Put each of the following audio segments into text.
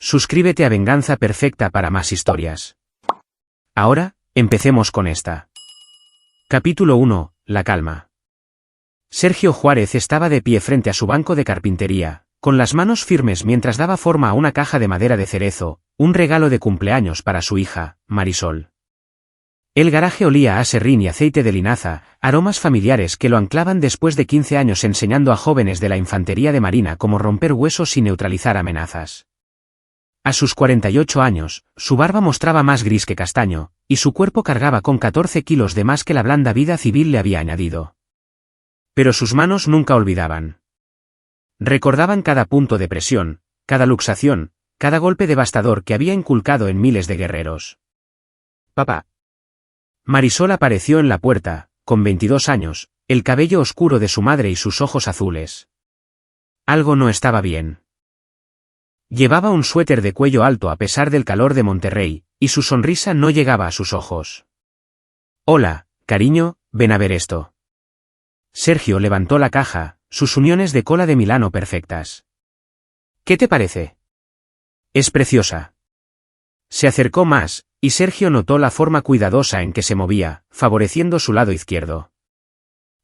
Suscríbete a Venganza Perfecta para más historias. Ahora, empecemos con esta. Capítulo 1. La calma. Sergio Juárez estaba de pie frente a su banco de carpintería, con las manos firmes mientras daba forma a una caja de madera de cerezo, un regalo de cumpleaños para su hija, Marisol. El garaje olía a serrín y aceite de linaza, aromas familiares que lo anclaban después de 15 años enseñando a jóvenes de la infantería de Marina cómo romper huesos y neutralizar amenazas. A sus 48 años, su barba mostraba más gris que castaño, y su cuerpo cargaba con 14 kilos de más que la blanda vida civil le había añadido. Pero sus manos nunca olvidaban. Recordaban cada punto de presión, cada luxación, cada golpe devastador que había inculcado en miles de guerreros. Papá. Marisol apareció en la puerta, con 22 años, el cabello oscuro de su madre y sus ojos azules. Algo no estaba bien. Llevaba un suéter de cuello alto a pesar del calor de Monterrey, y su sonrisa no llegaba a sus ojos. Hola, cariño, ven a ver esto. Sergio levantó la caja, sus uniones de cola de Milano perfectas. ¿Qué te parece? Es preciosa. Se acercó más, y Sergio notó la forma cuidadosa en que se movía, favoreciendo su lado izquierdo.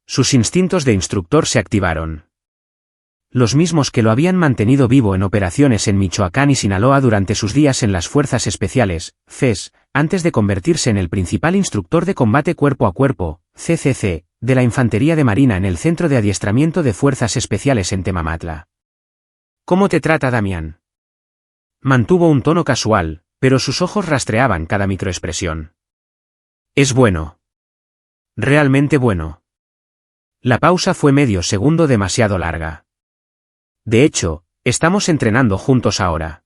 Sus instintos de instructor se activaron. Los mismos que lo habían mantenido vivo en operaciones en Michoacán y Sinaloa durante sus días en las Fuerzas Especiales, FES, antes de convertirse en el principal instructor de combate cuerpo a cuerpo, CCC, de la Infantería de Marina en el Centro de Adiestramiento de Fuerzas Especiales en Temamatla. ¿Cómo te trata Damián? Mantuvo un tono casual, pero sus ojos rastreaban cada microexpresión. Es bueno. Realmente bueno. La pausa fue medio segundo demasiado larga. De hecho, estamos entrenando juntos ahora.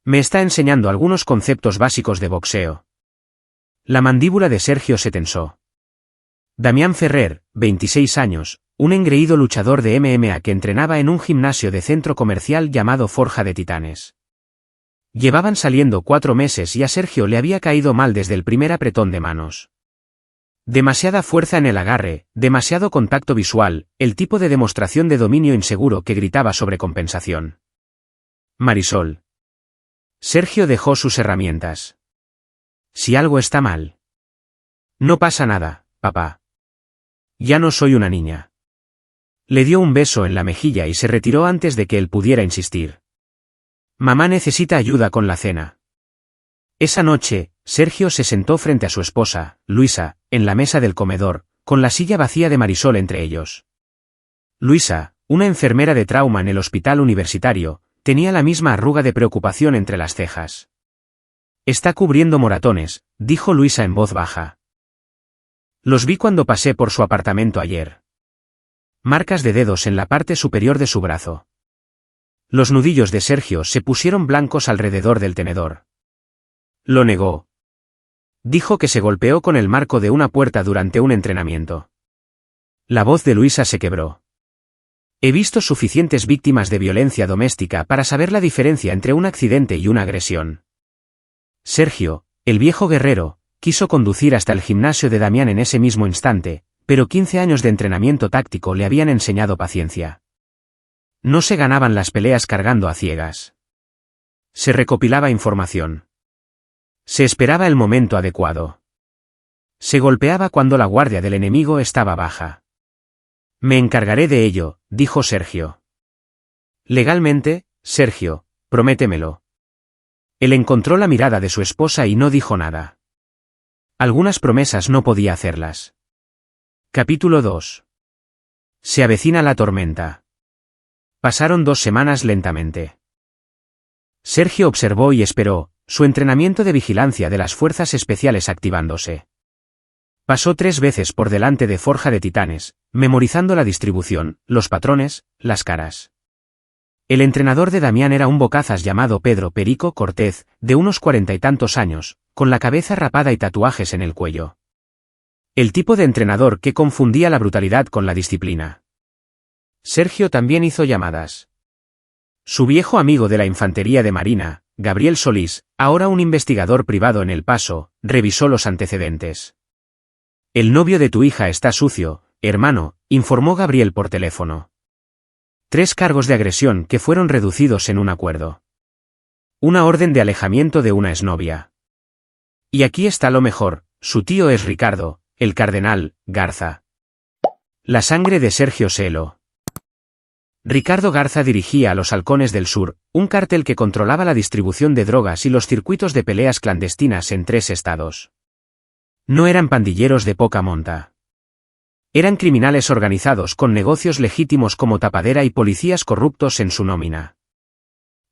Me está enseñando algunos conceptos básicos de boxeo. La mandíbula de Sergio se tensó. Damián Ferrer, 26 años, un engreído luchador de MMA que entrenaba en un gimnasio de centro comercial llamado Forja de Titanes. Llevaban saliendo 4 meses y a Sergio le había caído mal desde el primer apretón de manos. Demasiada fuerza en el agarre, demasiado contacto visual, el tipo de demostración de dominio inseguro que gritaba sobre compensación. Marisol. Sergio dejó sus herramientas. Si algo está mal. No pasa nada, papá. Ya no soy una niña. Le dio un beso en la mejilla y se retiró antes de que él pudiera insistir. Mamá necesita ayuda con la cena. Esa noche, Sergio se sentó frente a su esposa, Luisa, en la mesa del comedor, con la silla vacía de Marisol entre ellos. Luisa, una enfermera de trauma en el hospital universitario, tenía la misma arruga de preocupación entre las cejas. Está cubriendo moratones, dijo Luisa en voz baja. Los vi cuando pasé por su apartamento ayer. Marcas de dedos en la parte superior de su brazo. Los nudillos de Sergio se pusieron blancos alrededor del tenedor. Lo negó. Dijo que se golpeó con el marco de una puerta durante un entrenamiento. La voz de Luisa se quebró. He visto suficientes víctimas de violencia doméstica para saber la diferencia entre un accidente y una agresión. Sergio, el viejo guerrero, quiso conducir hasta el gimnasio de Damián en ese mismo instante, pero 15 años de entrenamiento táctico le habían enseñado paciencia. No se ganaban las peleas cargando a ciegas. Se recopilaba información. Se esperaba el momento adecuado. Se golpeaba cuando la guardia del enemigo estaba baja. Me encargaré de ello, dijo Sergio. Legalmente, Sergio, prométemelo. Él encontró la mirada de su esposa y no dijo nada. Algunas promesas no podía hacerlas. Capítulo 2. Se avecina la tormenta. Pasaron 2 semanas lentamente. Sergio observó y esperó, su entrenamiento de vigilancia de las fuerzas especiales activándose. Pasó 3 veces por delante de Forja de Titanes, memorizando la distribución, los patrones, las caras. El entrenador de Damián era un bocazas llamado Pedro Perico Cortez, de unos 40 y tantos años, con la cabeza rapada y tatuajes en el cuello. El tipo de entrenador que confundía la brutalidad con la disciplina. Sergio también hizo llamadas. Su viejo amigo de la Infantería de Marina, Gabriel Solís, ahora un investigador privado en El Paso, revisó los antecedentes. El novio de tu hija está sucio, hermano, informó Gabriel por teléfono. 3 cargos de agresión que fueron reducidos en un acuerdo. Una orden de alejamiento de una exnovia. Y aquí está lo mejor, su tío es Ricardo, el cardenal Garza. La sangre de Sergio se heló. Ricardo Garza dirigía a los Halcones del Sur, un cártel que controlaba la distribución de drogas y los circuitos de peleas clandestinas en 3 estados. No eran pandilleros de poca monta. Eran criminales organizados con negocios legítimos como tapadera y policías corruptos en su nómina.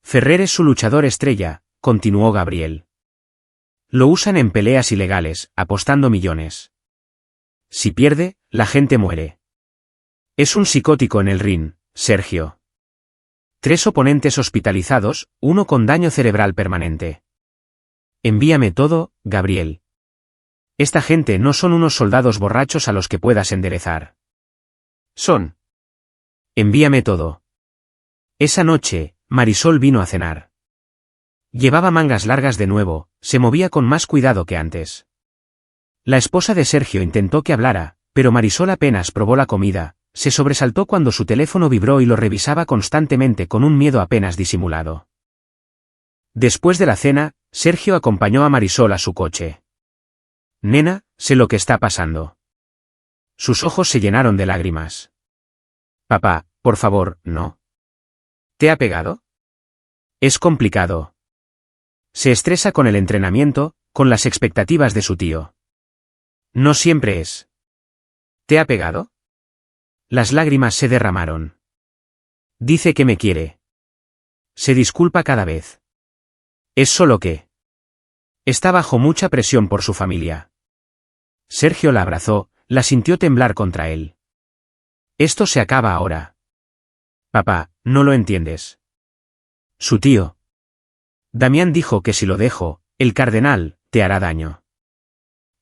Ferrer es su luchador estrella, continuó Gabriel. Lo usan en peleas ilegales, apostando millones. Si pierde, la gente muere. Es un psicótico en el ring, Sergio. 3 oponentes hospitalizados, 1 con daño cerebral permanente. Envíame todo, Gabriel. Esta gente no son unos soldados borrachos a los que puedas enderezar. Son. Envíame todo. Esa noche, Marisol vino a cenar. Llevaba mangas largas de nuevo, se movía con más cuidado que antes. La esposa de Sergio intentó que hablara, pero Marisol apenas probó la comida, se sobresaltó cuando su teléfono vibró y lo revisaba constantemente con un miedo apenas disimulado. Después de la cena, Sergio acompañó a Marisol a su coche. Nena, sé lo que está pasando. Sus ojos se llenaron de lágrimas. Papá, por favor, no. ¿Te ha pegado? Es complicado. Se estresa con el entrenamiento, con las expectativas de su tío. No siempre es. ¿Te ha pegado? Las lágrimas se derramaron. Dice que me quiere. Se disculpa cada vez. Es solo que está bajo mucha presión por su familia. Sergio la abrazó, la sintió temblar contra él. Esto se acaba ahora. Papá, no lo entiendes. Su tío. Damián dijo que si lo dejo, el cardenal, te hará daño.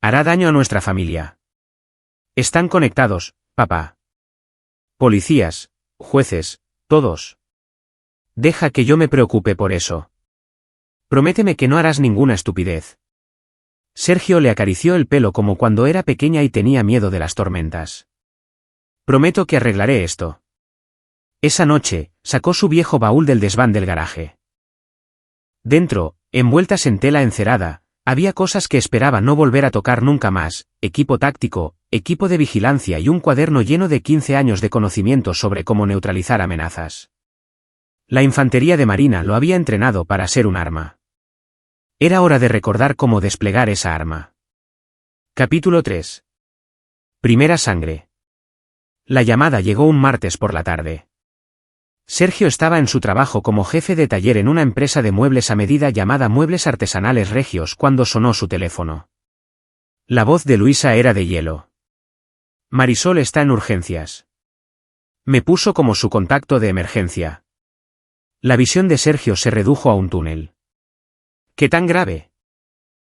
Hará daño a nuestra familia. Están conectados, papá. Policías, jueces, todos. Deja que yo me preocupe por eso. Prométeme que no harás ninguna estupidez. Sergio le acarició el pelo como cuando era pequeña y tenía miedo de las tormentas. Prometo que arreglaré esto. Esa noche, sacó su viejo baúl del desván del garaje. Dentro, envueltas en tela encerada, había cosas que esperaba no volver a tocar nunca más: equipo táctico, equipo de vigilancia y un cuaderno lleno de 15 años de conocimiento sobre cómo neutralizar amenazas. La infantería de marina lo había entrenado para ser un arma. Era hora de recordar cómo desplegar esa arma. Capítulo 3. Primera sangre. La llamada llegó un martes por la tarde. Sergio estaba en su trabajo como jefe de taller en una empresa de muebles a medida llamada Muebles Artesanales Regios cuando sonó su teléfono. La voz de Luisa era de hielo. Marisol está en urgencias. Me puso como su contacto de emergencia. La visión de Sergio se redujo a un túnel. ¿Qué tan grave?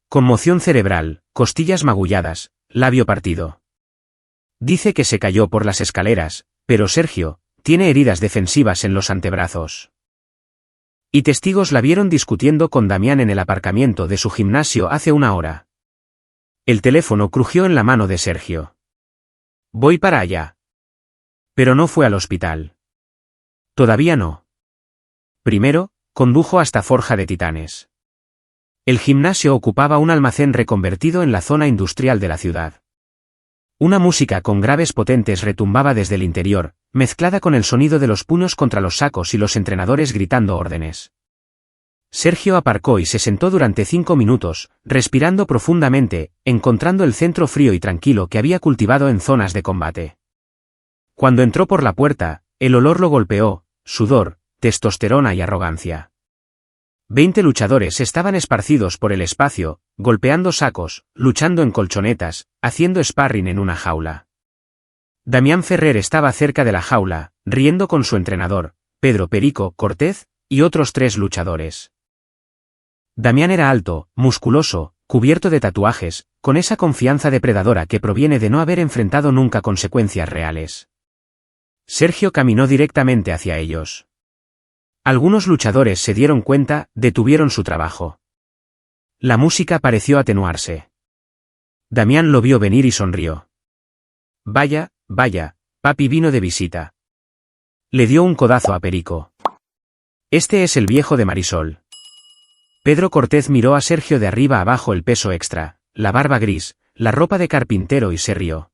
Conmoción cerebral, costillas magulladas, labio partido. Dice que se cayó por las escaleras, pero Sergio tiene heridas defensivas en los antebrazos. Y testigos la vieron discutiendo con Damián en el aparcamiento de su gimnasio hace una hora. El teléfono crujió en la mano de Sergio. Voy para allá. Pero no fue al hospital. Todavía no. Primero, condujo hasta Forja de Titanes. El gimnasio ocupaba un almacén reconvertido en la zona industrial de la ciudad. Una música con graves potentes retumbaba desde el interior, mezclada con el sonido de los puños contra los sacos y los entrenadores gritando órdenes. Sergio aparcó y se sentó durante 5 minutos, respirando profundamente, encontrando el centro frío y tranquilo que había cultivado en zonas de combate. Cuando entró por la puerta, el olor lo golpeó: sudor, testosterona y arrogancia. 20 luchadores estaban esparcidos por el espacio, golpeando sacos, luchando en colchonetas, haciendo sparring en una jaula. Damián Ferrer estaba cerca de la jaula, riendo con su entrenador, Pedro Perico Cortez, y otros 3 luchadores. Damián era alto, musculoso, cubierto de tatuajes, con esa confianza depredadora que proviene de no haber enfrentado nunca consecuencias reales. Sergio caminó directamente hacia ellos. Algunos luchadores se dieron cuenta, detuvieron su trabajo. La música pareció atenuarse. Damián lo vio venir y sonrió. Vaya, papi vino de visita. Le dio un codazo a Perico. Este es el viejo de Marisol. Pedro Cortez miró a Sergio de arriba abajo, el peso extra, la barba gris, la ropa de carpintero, y se rió.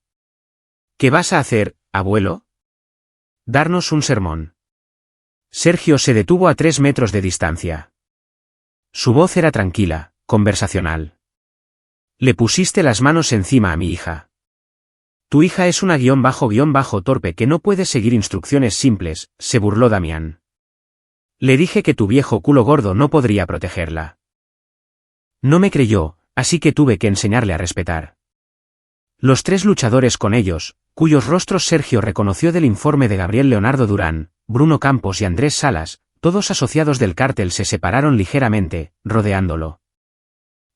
¿Qué vas a hacer, abuelo? Darnos un sermón. Sergio se detuvo a 3 metros de distancia. Su voz era tranquila, conversacional. Le pusiste las manos encima a mi hija. Tu hija es una __ torpe que no puede seguir instrucciones simples, se burló Damián. Le dije que tu viejo culo gordo no podría protegerla. No me creyó, así que tuve que enseñarle a respetar. Los 3 luchadores con ellos, cuyos rostros Sergio reconoció del informe de Gabriel Leonardo Durán, Bruno Campos y Andrés Salas, todos asociados del cártel, se separaron ligeramente, rodeándolo.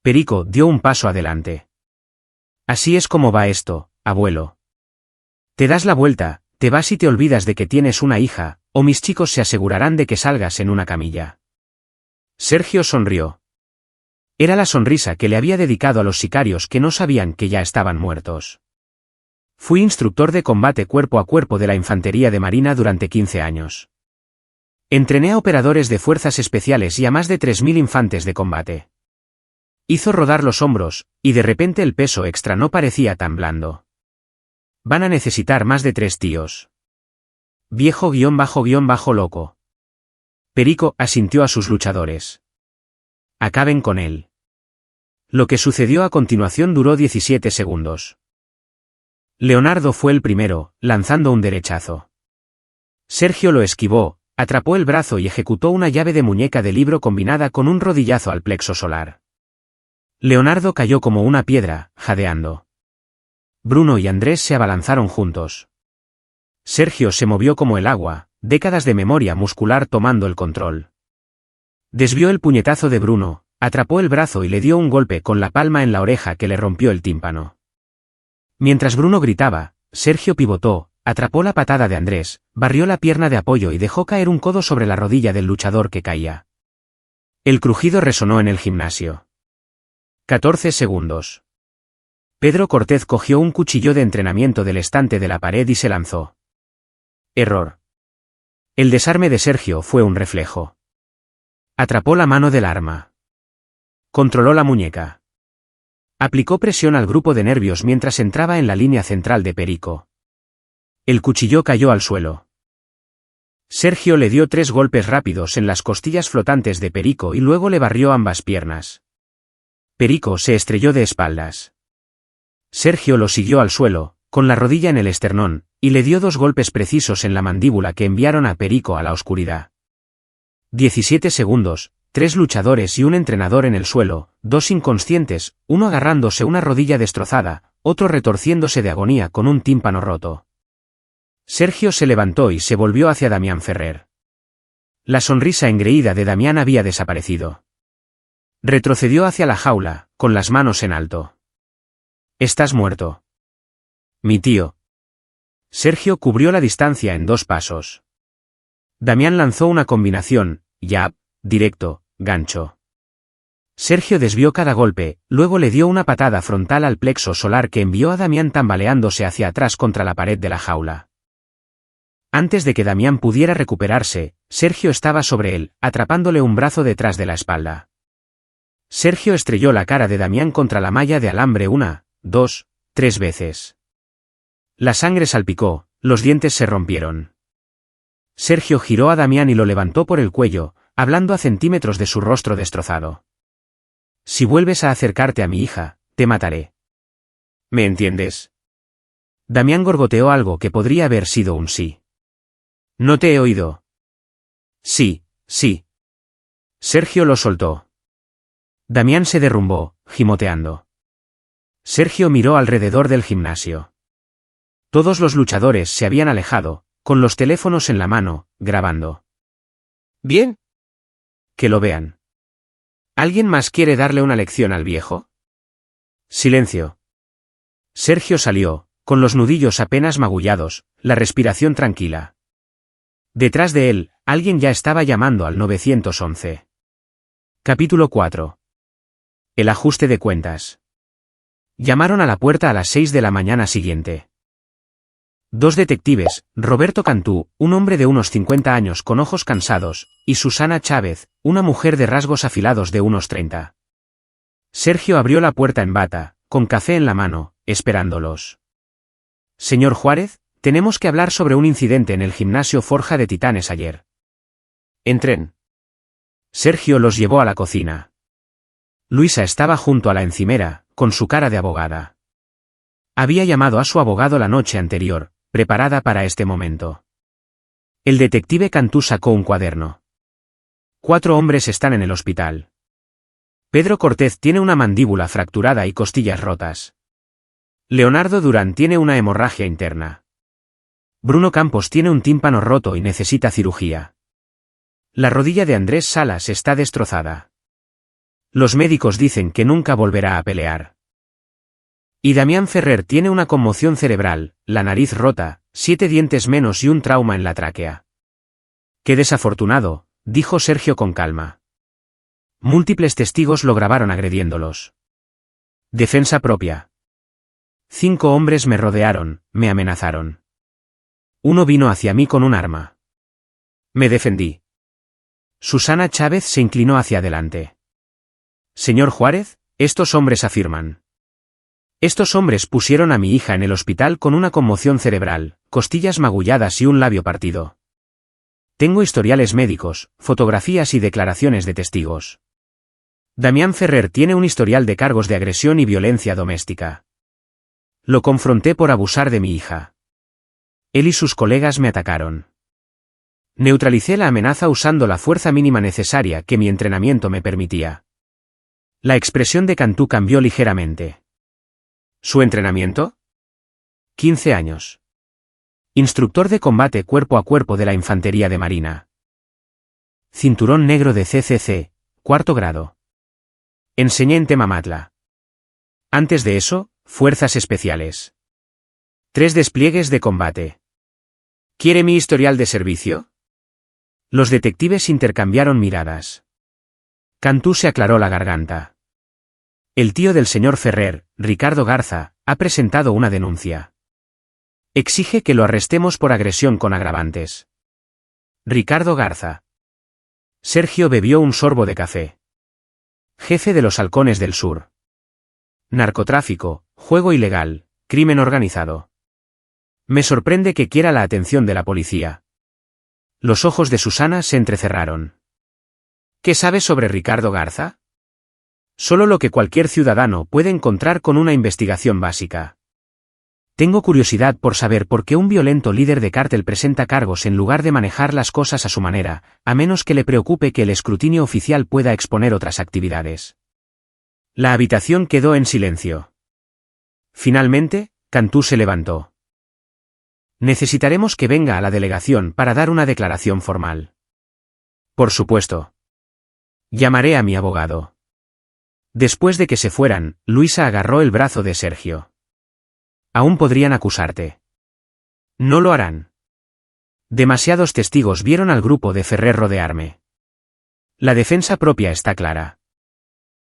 Perico dio un paso adelante. Así es como va esto, abuelo. Te das la vuelta, te vas y te olvidas de que tienes una hija, o mis chicos se asegurarán de que salgas en una camilla. Sergio sonrió. Era la sonrisa que le había dedicado a los sicarios que no sabían que ya estaban muertos. Fui instructor de combate cuerpo a cuerpo de la Infantería de Marina durante 15 años. Entrené a operadores de fuerzas especiales y a más de 3000 infantes de combate. Hizo rodar los hombros, y de repente el peso extra no parecía tan blando. Van a necesitar más de 3 tíos. Viejo __ loco. Perico asintió a sus luchadores. Acaben con él. Lo que sucedió a continuación duró 17 segundos. Leonardo fue el primero, lanzando un derechazo. Sergio lo esquivó, atrapó el brazo y ejecutó una llave de muñeca de libro combinada con un rodillazo al plexo solar. Leonardo cayó como una piedra, jadeando. Bruno y Andrés se abalanzaron juntos. Sergio se movió como el agua, décadas de memoria muscular tomando el control. Desvió el puñetazo de Bruno, atrapó el brazo y le dio un golpe con la palma en la oreja que le rompió el tímpano. Mientras Bruno gritaba, Sergio pivotó, atrapó la patada de Andrés, barrió la pierna de apoyo y dejó caer un codo sobre la rodilla del luchador que caía. El crujido resonó en el gimnasio. 14 segundos. Pedro Cortez cogió un cuchillo de entrenamiento del estante de la pared y se lanzó. Error. El desarme de Sergio fue un reflejo. Atrapó la mano del arma. Controló la muñeca. Aplicó presión al grupo de nervios mientras entraba en la línea central de Perico. El cuchillo cayó al suelo. Sergio le dio 3 golpes rápidos en las costillas flotantes de Perico y luego le barrió ambas piernas. Perico se estrelló de espaldas. Sergio lo siguió al suelo, con la rodilla en el esternón, y le dio 2 golpes precisos en la mandíbula que enviaron a Perico a la oscuridad. 17 segundos, 3 luchadores y un entrenador en el suelo, 2 inconscientes, uno agarrándose una rodilla destrozada, otro retorciéndose de agonía con un tímpano roto. Sergio se levantó y se volvió hacia Damián Ferrer. La sonrisa engreída de Damián había desaparecido. Retrocedió hacia la jaula, con las manos en alto. Estás muerto. Mi tío. Sergio cubrió la distancia en 2 pasos. Damián lanzó una combinación, jab, directo, gancho. Sergio desvió cada golpe, luego le dio una patada frontal al plexo solar que envió a Damián tambaleándose hacia atrás contra la pared de la jaula. Antes de que Damián pudiera recuperarse, Sergio estaba sobre él, atrapándole un brazo detrás de la espalda. Sergio estrelló la cara de Damián contra la malla de alambre 1, 2, 3 veces. La sangre salpicó, los dientes se rompieron. Sergio giró a Damián y lo levantó por el cuello, hablando a centímetros de su rostro destrozado. Si vuelves a acercarte a mi hija, te mataré. ¿Me entiendes? Damián gorgoteó algo que podría haber sido un sí. No te he oído. Sí, sí. Sergio lo soltó. Damián se derrumbó, gimoteando. Sergio miró alrededor del gimnasio. Todos los luchadores se habían alejado, con los teléfonos en la mano, grabando. ¿Bien? Que lo vean. ¿Alguien más quiere darle una lección al viejo? Silencio. Sergio salió, con los nudillos apenas magullados, la respiración tranquila. Detrás de él, alguien ya estaba llamando al 911. Capítulo 4. El ajuste de cuentas. Llamaron a la puerta a las 6 de la mañana siguiente. Dos detectives, Roberto Cantú, un hombre de unos 50 años con ojos cansados, y Susana Chávez, una mujer de rasgos afilados de unos 30. Sergio abrió la puerta en bata, con café en la mano, esperándolos. Señor Juárez, tenemos que hablar sobre un incidente en el gimnasio Forja de Titanes ayer. Entren. Sergio los llevó a la cocina. Luisa estaba junto a la encimera, con su cara de abogada. Había llamado a su abogado la noche anterior, preparada para este momento. El detective Cantú sacó un cuaderno. 4 hombres están en el hospital. Pedro Cortés tiene una mandíbula fracturada y costillas rotas. Leonardo Durán tiene una hemorragia interna. Bruno Campos tiene un tímpano roto y necesita cirugía. La rodilla de Andrés Salas está destrozada. Los médicos dicen que nunca volverá a pelear. Y Damián Ferrer tiene una conmoción cerebral, la nariz rota, 7 dientes menos y un trauma en la tráquea. Qué desafortunado, dijo Sergio con calma. Múltiples testigos lo grabaron agrediéndolos. Defensa propia. 5 hombres me rodearon, me amenazaron. Uno vino hacia mí con un arma. Me defendí. Susana Chávez se inclinó hacia adelante. Señor Juárez, estos hombres afirman. Estos hombres pusieron a mi hija en el hospital con una conmoción cerebral, costillas magulladas y un labio partido. Tengo historiales médicos, fotografías y declaraciones de testigos. Damián Ferrer tiene un historial de cargos de agresión y violencia doméstica. Lo confronté por abusar de mi hija. Él y sus colegas me atacaron. Neutralicé la amenaza usando la fuerza mínima necesaria que mi entrenamiento me permitía. La expresión de Cantú cambió ligeramente. ¿Su entrenamiento? 15 años. Instructor de combate cuerpo a cuerpo de la Infantería de Marina. Cinturón negro de CCC, 4º grado. Enseñé en Temamatla. Antes de eso, Fuerzas Especiales. 3 despliegues de combate. ¿Quiere mi historial de servicio? Los detectives intercambiaron miradas. Cantú se aclaró la garganta. El tío del señor Ferrer, Ricardo Garza, ha presentado una denuncia. Exige que lo arrestemos por agresión con agravantes. Ricardo Garza. Sergio bebió un sorbo de café. Jefe de los Halcones del Sur. Narcotráfico, juego ilegal, crimen organizado. Me sorprende que quiera la atención de la policía. Los ojos de Susana se entrecerraron. ¿Qué sabe sobre Ricardo Garza? Solo lo que cualquier ciudadano puede encontrar con una investigación básica. Tengo curiosidad por saber por qué un violento líder de cártel presenta cargos en lugar de manejar las cosas a su manera, a menos que le preocupe que el escrutinio oficial pueda exponer otras actividades. La habitación quedó en silencio. Finalmente, Cantú se levantó. Necesitaremos que venga a la delegación para dar una declaración formal. Por supuesto. Llamaré a mi abogado. Después de que se fueran, Luisa agarró el brazo de Sergio. Aún podrían acusarte. No lo harán. Demasiados testigos vieron al grupo de Ferrer rodearme. La defensa propia está clara.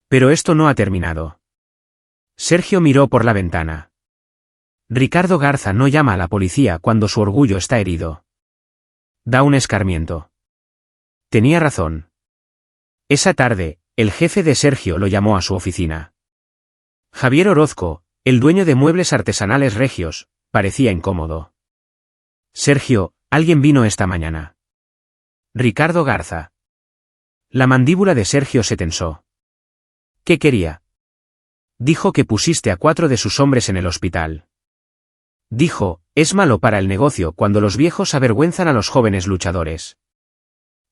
Pero esto no ha terminado. Sergio miró por la ventana. Ricardo Garza no llama a la policía cuando su orgullo está herido. Da un escarmiento. Tenía razón. Esa tarde, el jefe de Sergio lo llamó a su oficina. Javier Orozco, el dueño de Muebles Artesanales Regios, parecía incómodo. Sergio, alguien vino esta mañana. Ricardo Garza. La mandíbula de Sergio se tensó. ¿Qué quería? Dijo que pusiste a 4 de sus hombres en el hospital. Dijo, es malo para el negocio cuando los viejos avergüenzan a los jóvenes luchadores.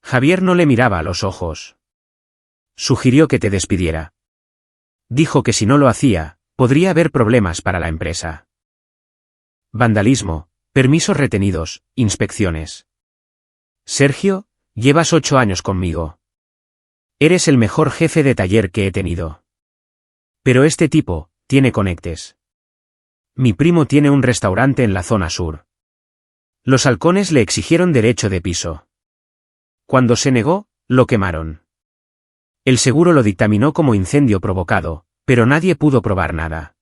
Javier no le miraba a los ojos. Sugirió que te despidiera. Dijo que si no lo hacía, podría haber problemas para la empresa. Vandalismo, permisos retenidos, inspecciones. Sergio, llevas 8 años conmigo. Eres el mejor jefe de taller que he tenido. Pero este tipo, tiene conectes. Mi primo tiene un restaurante en la zona sur. Los halcones le exigieron derecho de piso. Cuando se negó, lo quemaron. El seguro lo dictaminó como incendio provocado, pero nadie pudo probar nada.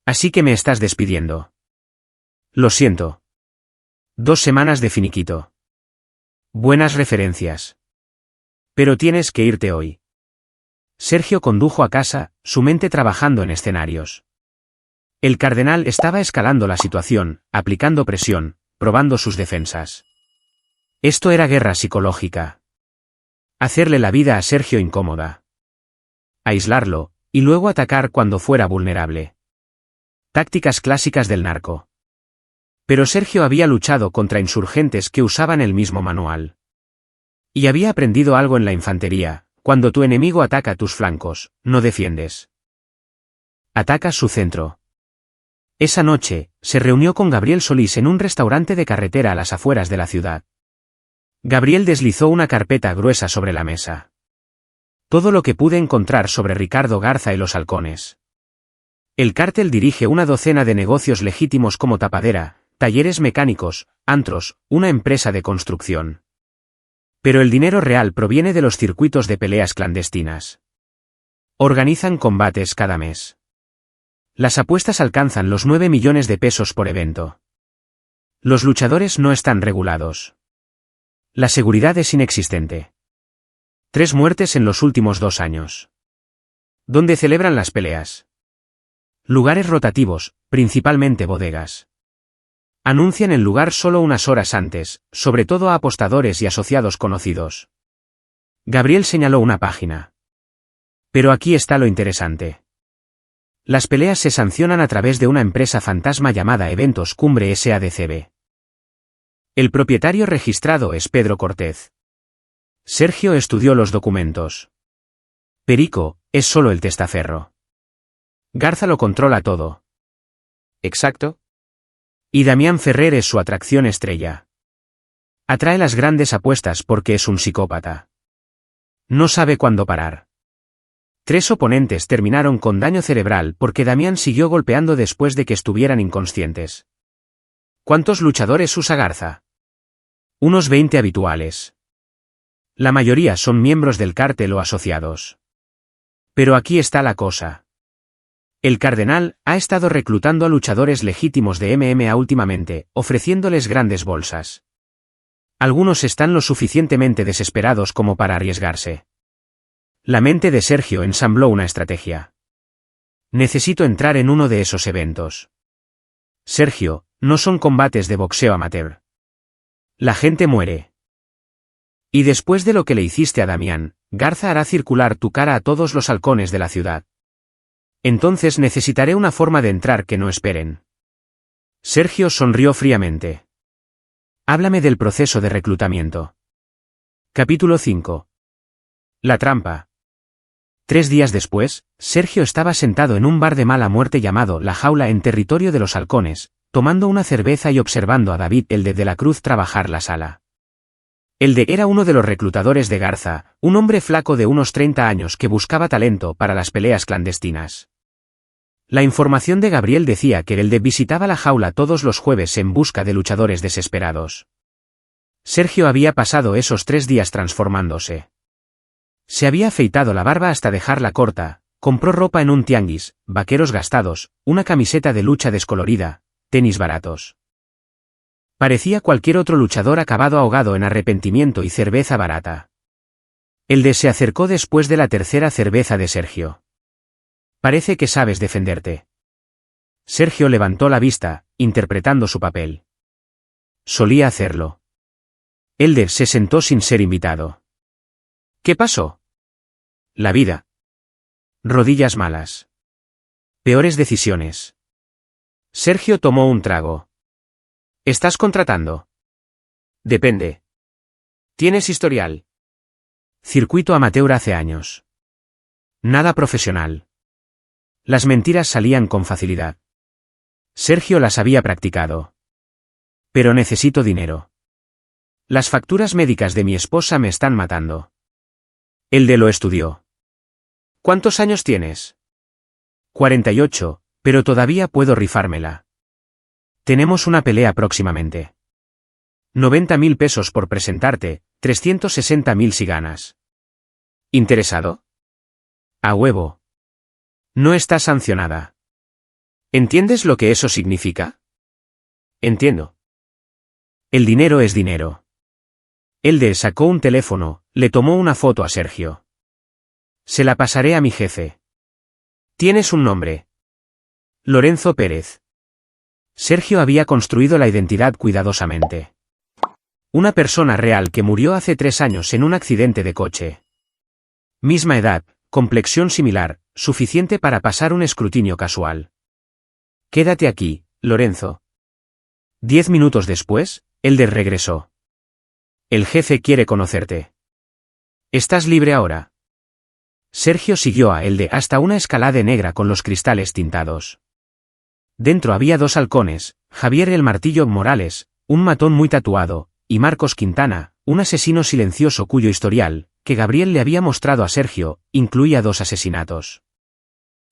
Así que me estás despidiendo. Lo siento. 2 semanas de finiquito. Buenas referencias. Pero tienes que irte hoy. Sergio condujo a casa, su mente trabajando en escenarios. El cardenal estaba escalando la situación, aplicando presión, probando sus defensas. Esto era guerra psicológica. Hacerle la vida a Sergio incómoda. Aislarlo, y luego atacar cuando fuera vulnerable. Tácticas clásicas del narco. Pero Sergio había luchado contra insurgentes que usaban el mismo manual. Y había aprendido algo en la infantería: cuando tu enemigo ataca tus flancos, no defiendes. Atacas su centro. Esa noche, se reunió con Gabriel Solís en un restaurante de carretera a las afueras de la ciudad. Gabriel deslizó una carpeta gruesa sobre la mesa. Todo lo que pude encontrar sobre Ricardo Garza y los halcones. El cártel dirige una docena de negocios legítimos como tapadera, talleres mecánicos, antros, una empresa de construcción. Pero el dinero real proviene de los circuitos de peleas clandestinas. Organizan combates cada mes. Las apuestas alcanzan los 9 millones de pesos por evento. Los luchadores no están regulados. La seguridad es inexistente. 3 muertes en los últimos 2 años. ¿Dónde celebran las peleas? Lugares rotativos, principalmente bodegas. Anuncian el lugar solo unas horas antes, sobre todo a apostadores y asociados conocidos. Gabriel señaló una página. Pero aquí está lo interesante. Las peleas se sancionan a través de una empresa fantasma llamada Eventos Cumbre SADCB. El propietario registrado es Pedro Cortez. Sergio estudió los documentos. Perico es solo el testaferro. Garza lo controla todo. ¿Exacto? Y Damián Ferrer es su atracción estrella. Atrae las grandes apuestas porque es un psicópata. No sabe cuándo parar. 3 oponentes terminaron con daño cerebral porque Damián siguió golpeando después de que estuvieran inconscientes. ¿Cuántos luchadores usa Garza? Unos 20 habituales. La mayoría son miembros del cártel o asociados. Pero aquí está la cosa. El cardenal ha estado reclutando a luchadores legítimos de MMA últimamente, ofreciéndoles grandes bolsas. Algunos están lo suficientemente desesperados como para arriesgarse. La mente de Sergio ensambló una estrategia. Necesito entrar en uno de esos eventos. Sergio, no son combates de boxeo amateur. La gente muere. Y después de lo que le hiciste a Damián, Garza hará circular tu cara a todos los halcones de la ciudad. Entonces necesitaré una forma de entrar que no esperen. Sergio sonrió fríamente. Háblame del proceso de reclutamiento. Capítulo 5. La trampa. 3 días después, Sergio estaba sentado en un bar de mala muerte llamado La Jaula en territorio de los halcones, tomando una cerveza y observando a David Elde de la Cruz trabajar la sala. Elde era uno de los reclutadores de Garza, un hombre flaco de unos 30 años que buscaba talento para las peleas clandestinas. La información de Gabriel decía que Elde visitaba la jaula todos los jueves en busca de luchadores desesperados. Sergio había pasado esos 3 días transformándose. Se había afeitado la barba hasta dejarla corta, compró ropa en un tianguis, vaqueros gastados, una camiseta de lucha descolorida, tenis baratos. Parecía cualquier otro luchador acabado ahogado en arrepentimiento y cerveza barata. Elde se acercó después de la tercera cerveza de Sergio. Parece que sabes defenderte. Sergio levantó la vista, interpretando su papel. Solía hacerlo. Elde se sentó sin ser invitado. ¿Qué pasó? La vida. Rodillas malas. Peores decisiones. Sergio tomó un trago. ¿Estás contratando? Depende. ¿Tienes historial? Circuito amateur hace años. Nada profesional. Las mentiras salían con facilidad. Sergio las había practicado. Pero necesito dinero. Las facturas médicas de mi esposa me están matando. Elde lo estudió. ¿Cuántos años tienes? 48, pero todavía puedo rifármela. Tenemos una pelea próximamente. 90.000 pesos por presentarte, 360.000 si ganas. ¿Interesado? A huevo. No está sancionada. ¿Entiendes lo que eso significa? Entiendo. El dinero es dinero. Elde sacó un teléfono, le tomó una foto a Sergio. Se la pasaré a mi jefe. ¿Tienes un nombre? Lorenzo Pérez. Sergio había construido la identidad cuidadosamente. Una persona real que murió hace 3 años en un accidente de coche. Misma edad, complexión similar, suficiente para pasar un escrutinio casual. Quédate aquí, Lorenzo. 10 minutos después, Elder regresó. El jefe quiere conocerte. ¿Estás libre ahora? Sergio siguió a Elde hasta una escalade negra con los cristales tintados. Dentro había 2 halcones, Javier el Martillo Morales, un matón muy tatuado, y Marcos Quintana, un asesino silencioso cuyo historial, que Gabriel le había mostrado a Sergio, incluía 2 asesinatos.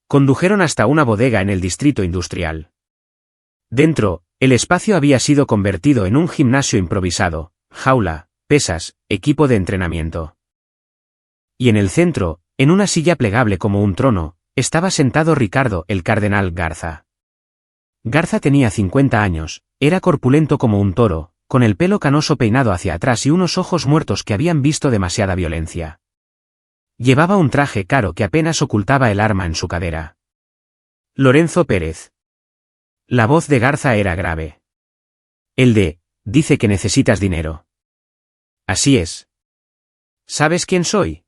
Condujeron hasta una bodega en el distrito industrial. Dentro, el espacio había sido convertido en un gimnasio improvisado, jaula, pesas, equipo de entrenamiento. Y en el centro, en una silla plegable como un trono, estaba sentado Ricardo el Cardenal Garza. Garza tenía 50 años, era corpulento como un toro, con el pelo canoso peinado hacia atrás y unos ojos muertos que habían visto demasiada violencia. Llevaba un traje caro que apenas ocultaba el arma en su cadera. Lorenzo Pérez. La voz de Garza era grave. Dice que necesitas dinero. Así es. ¿Sabes quién soy?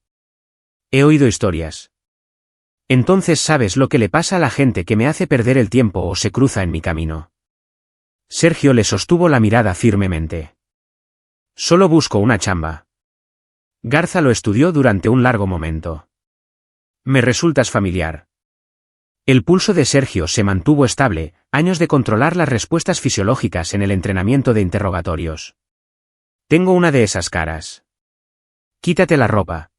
He oído historias. Entonces sabes lo que le pasa a la gente que me hace perder el tiempo o se cruza en mi camino. Sergio le sostuvo la mirada firmemente. Solo busco una chamba. Garza lo estudió durante un largo momento. Me resultas familiar. El pulso de Sergio se mantuvo estable, años de controlar las respuestas fisiológicas en el entrenamiento de interrogatorios. Tengo una de esas caras. Quítate la ropa.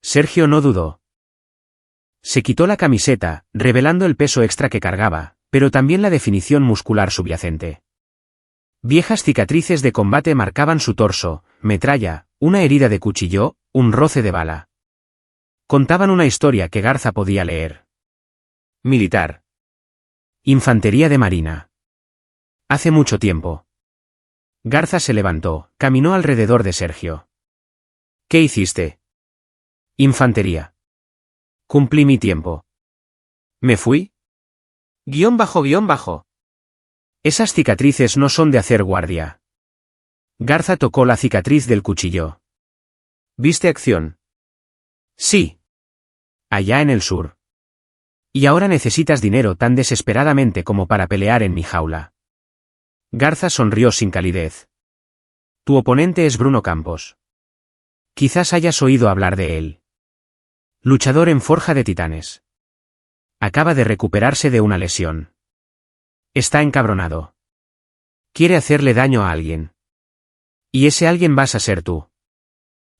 Sergio no dudó. Se quitó la camiseta, revelando el peso extra que cargaba, pero también la definición muscular subyacente. Viejas cicatrices de combate marcaban su torso, metralla, una herida de cuchillo, un roce de bala. Contaban una historia que Garza podía leer. Militar. Infantería de marina. Hace mucho tiempo. Garza se levantó, caminó alrededor de Sergio. ¿Qué hiciste? Infantería. Cumplí mi tiempo. ¿Me fui? __. Esas cicatrices no son de hacer guardia. Garza tocó la cicatriz del cuchillo. ¿Viste acción? Sí. Allá en el sur. Y ahora necesitas dinero tan desesperadamente como para pelear en mi jaula. Garza sonrió sin calidez. Tu oponente es Bruno Campos. Quizás hayas oído hablar de él. Luchador en Forja de Titanes. Acaba de recuperarse de una lesión. Está encabronado. Quiere hacerle daño a alguien. Y ese alguien vas a ser tú.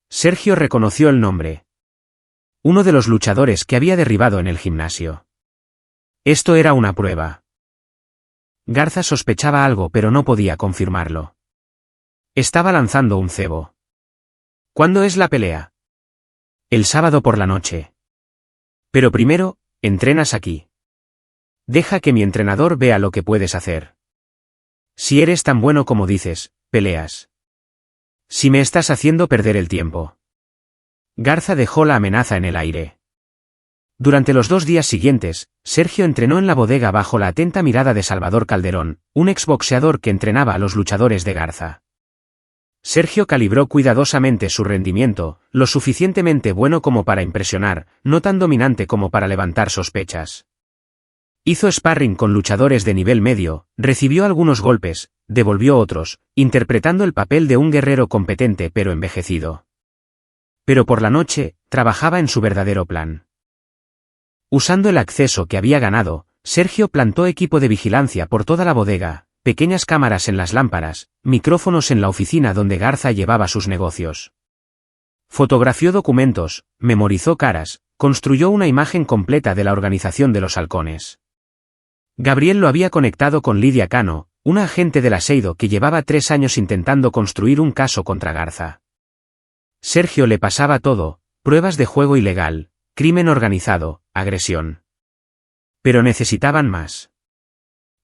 Sergio reconoció el nombre. Uno de los luchadores que había derribado en el gimnasio. Esto era una prueba. Garza sospechaba algo pero no podía confirmarlo. Estaba lanzando un cebo. ¿Cuándo es la pelea? El sábado por la noche. Pero primero, entrenas aquí. Deja que mi entrenador vea lo que puedes hacer. Si eres tan bueno como dices, peleas. Si me estás haciendo perder el tiempo. Garza dejó la amenaza en el aire. Durante los 2 días siguientes, Sergio entrenó en la bodega bajo la atenta mirada de Salvador Calderón, un exboxeador que entrenaba a los luchadores de Garza. Sergio calibró cuidadosamente su rendimiento, lo suficientemente bueno como para impresionar, no tan dominante como para levantar sospechas. Hizo sparring con luchadores de nivel medio, recibió algunos golpes, devolvió otros, interpretando el papel de un guerrero competente pero envejecido. Pero por la noche, trabajaba en su verdadero plan. Usando el acceso que había ganado, Sergio plantó equipo de vigilancia por toda la bodega, pequeñas cámaras en las lámparas, micrófonos en la oficina donde Garza llevaba sus negocios. Fotografió documentos, memorizó caras, construyó una imagen completa de la organización de los halcones. Gabriel lo había conectado con Lidia Cano, una agente del Aseido que llevaba 3 años intentando construir un caso contra Garza. Sergio le pasaba todo, pruebas de juego ilegal, crimen organizado, agresión. Pero necesitaban más.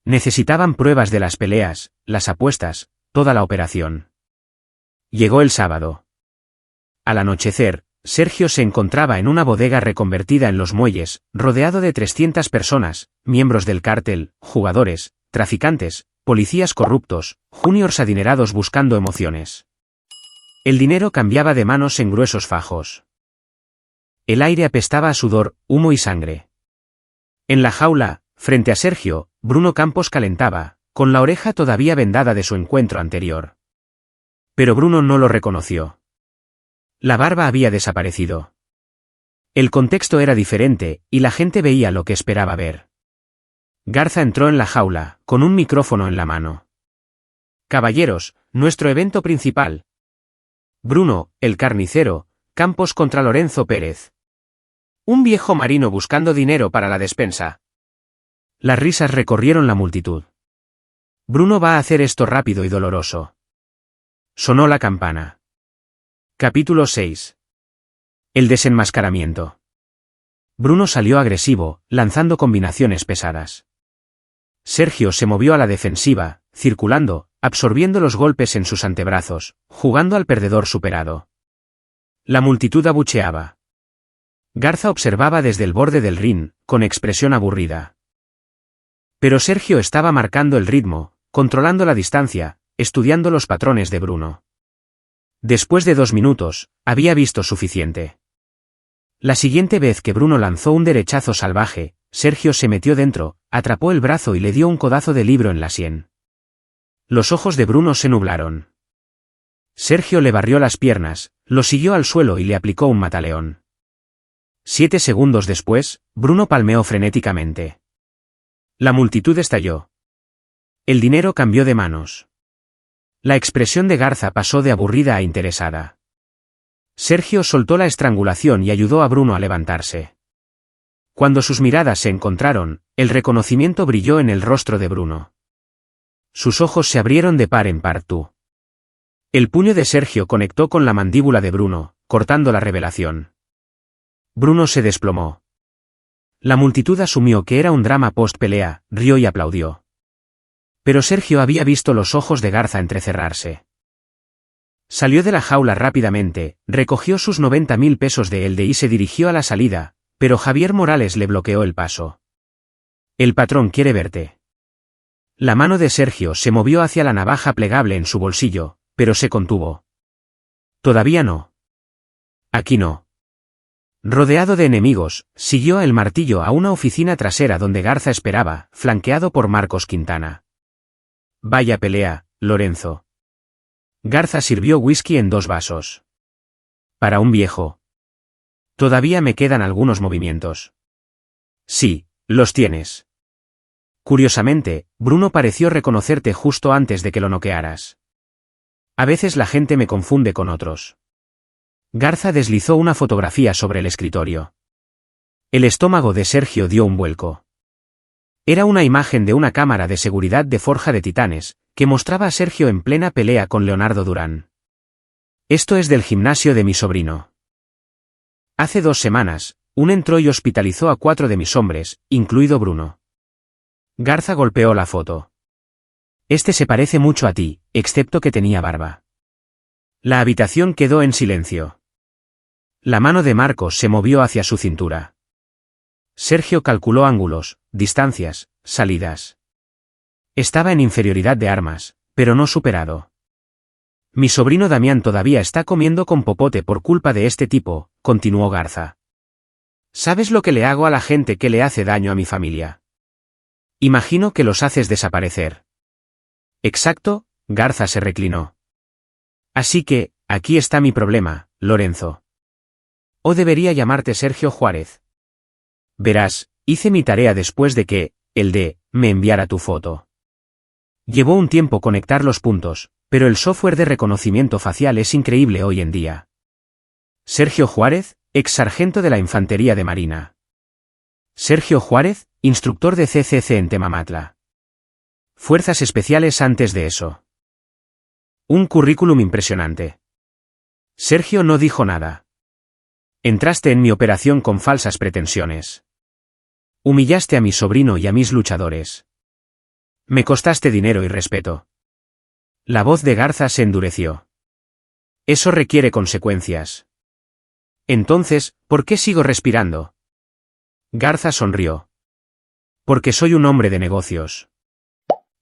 Necesitaban pruebas de las peleas, las apuestas, toda la operación. Llegó el sábado. Al anochecer, Sergio se encontraba en una bodega reconvertida en Los Muelles, rodeado de 300 personas, miembros del cártel, jugadores, traficantes, policías corruptos, juniors adinerados buscando emociones. El dinero cambiaba de manos en gruesos fajos. El aire apestaba a sudor, humo y sangre. En la jaula, frente a Sergio, Bruno Campos calentaba, con la oreja todavía vendada de su encuentro anterior. Pero Bruno no lo reconoció. La barba había desaparecido. El contexto era diferente, y la gente veía lo que esperaba ver. Garza entró en la jaula, con un micrófono en la mano. Caballeros, nuestro evento principal. Bruno, el carnicero, Campos contra Lorenzo Pérez. Un viejo marino buscando dinero para la despensa. Las risas recorrieron la multitud. Bruno va a hacer esto rápido y doloroso. Sonó la campana. Capítulo 6. El desenmascaramiento. Bruno salió agresivo, lanzando combinaciones pesadas. Sergio se movió a la defensiva, circulando, absorbiendo los golpes en sus antebrazos, jugando al perdedor superado. La multitud abucheaba. Garza observaba desde el borde del ring, con expresión aburrida. Pero Sergio estaba marcando el ritmo, controlando la distancia, estudiando los patrones de Bruno. Después de 2 minutos, había visto suficiente. La siguiente vez que Bruno lanzó un derechazo salvaje, Sergio se metió dentro, atrapó el brazo y le dio un codazo de libro en la sien. Los ojos de Bruno se nublaron. Sergio le barrió las piernas, lo siguió al suelo y le aplicó un mataleón. 7 segundos después, Bruno palmeó frenéticamente. La multitud estalló. El dinero cambió de manos. La expresión de Garza pasó de aburrida a interesada. Sergio soltó la estrangulación y ayudó a Bruno a levantarse. Cuando sus miradas se encontraron, el reconocimiento brilló en el rostro de Bruno. Sus ojos se abrieron de par en par. El puño de Sergio conectó con la mandíbula de Bruno, cortando la revelación. Bruno se desplomó. La multitud asumió que era un drama post-pelea, rió y aplaudió. Pero Sergio había visto los ojos de Garza entrecerrarse. Salió de la jaula rápidamente, recogió sus 90.000 pesos de Elde y se dirigió a la salida, pero Javier Morales le bloqueó el paso. El patrón quiere verte. La mano de Sergio se movió hacia la navaja plegable en su bolsillo, pero se contuvo. Todavía no. Aquí no. Rodeado de enemigos, siguió el martillo a una oficina trasera donde Garza esperaba, flanqueado por Marcos Quintana. Vaya pelea, Lorenzo. Garza sirvió whisky en 2 vasos. Para un viejo. Todavía me quedan algunos movimientos. Sí, los tienes. Curiosamente, Bruno pareció reconocerte justo antes de que lo noquearas. A veces la gente me confunde con otros. Garza deslizó una fotografía sobre el escritorio. El estómago de Sergio dio un vuelco. Era una imagen de una cámara de seguridad de forja de titanes, que mostraba a Sergio en plena pelea con Leonardo Durán. Esto es del gimnasio de mi sobrino. Hace 2 semanas, entró y hospitalizó a 4 de mis hombres, incluido Bruno. Garza golpeó la foto. Este se parece mucho a ti, excepto que tenía barba. La habitación quedó en silencio. La mano de Marcos se movió hacia su cintura. Sergio calculó ángulos, distancias, salidas. Estaba en inferioridad de armas, pero no superado. Mi sobrino Damián todavía está comiendo con popote por culpa de este tipo, continuó Garza. ¿Sabes lo que le hago a la gente que le hace daño a mi familia? Imagino que los haces desaparecer. Exacto, Garza se reclinó. Así que, aquí está mi problema, Lorenzo. ¿O debería llamarte Sergio Juárez? Verás, hice mi tarea después de que, me enviara tu foto. Llevó un tiempo conectar los puntos, pero el software de reconocimiento facial es increíble hoy en día. Sergio Juárez, ex sargento de la Infantería de Marina. Sergio Juárez, instructor de CCC en Temamatla. Fuerzas Especiales antes de eso. Un currículum impresionante. Sergio no dijo nada. Entraste en mi operación con falsas pretensiones. Humillaste a mi sobrino y a mis luchadores. Me costaste dinero y respeto. La voz de Garza se endureció. Eso requiere consecuencias. Entonces, ¿por qué sigo respirando? Garza sonrió. Porque soy un hombre de negocios.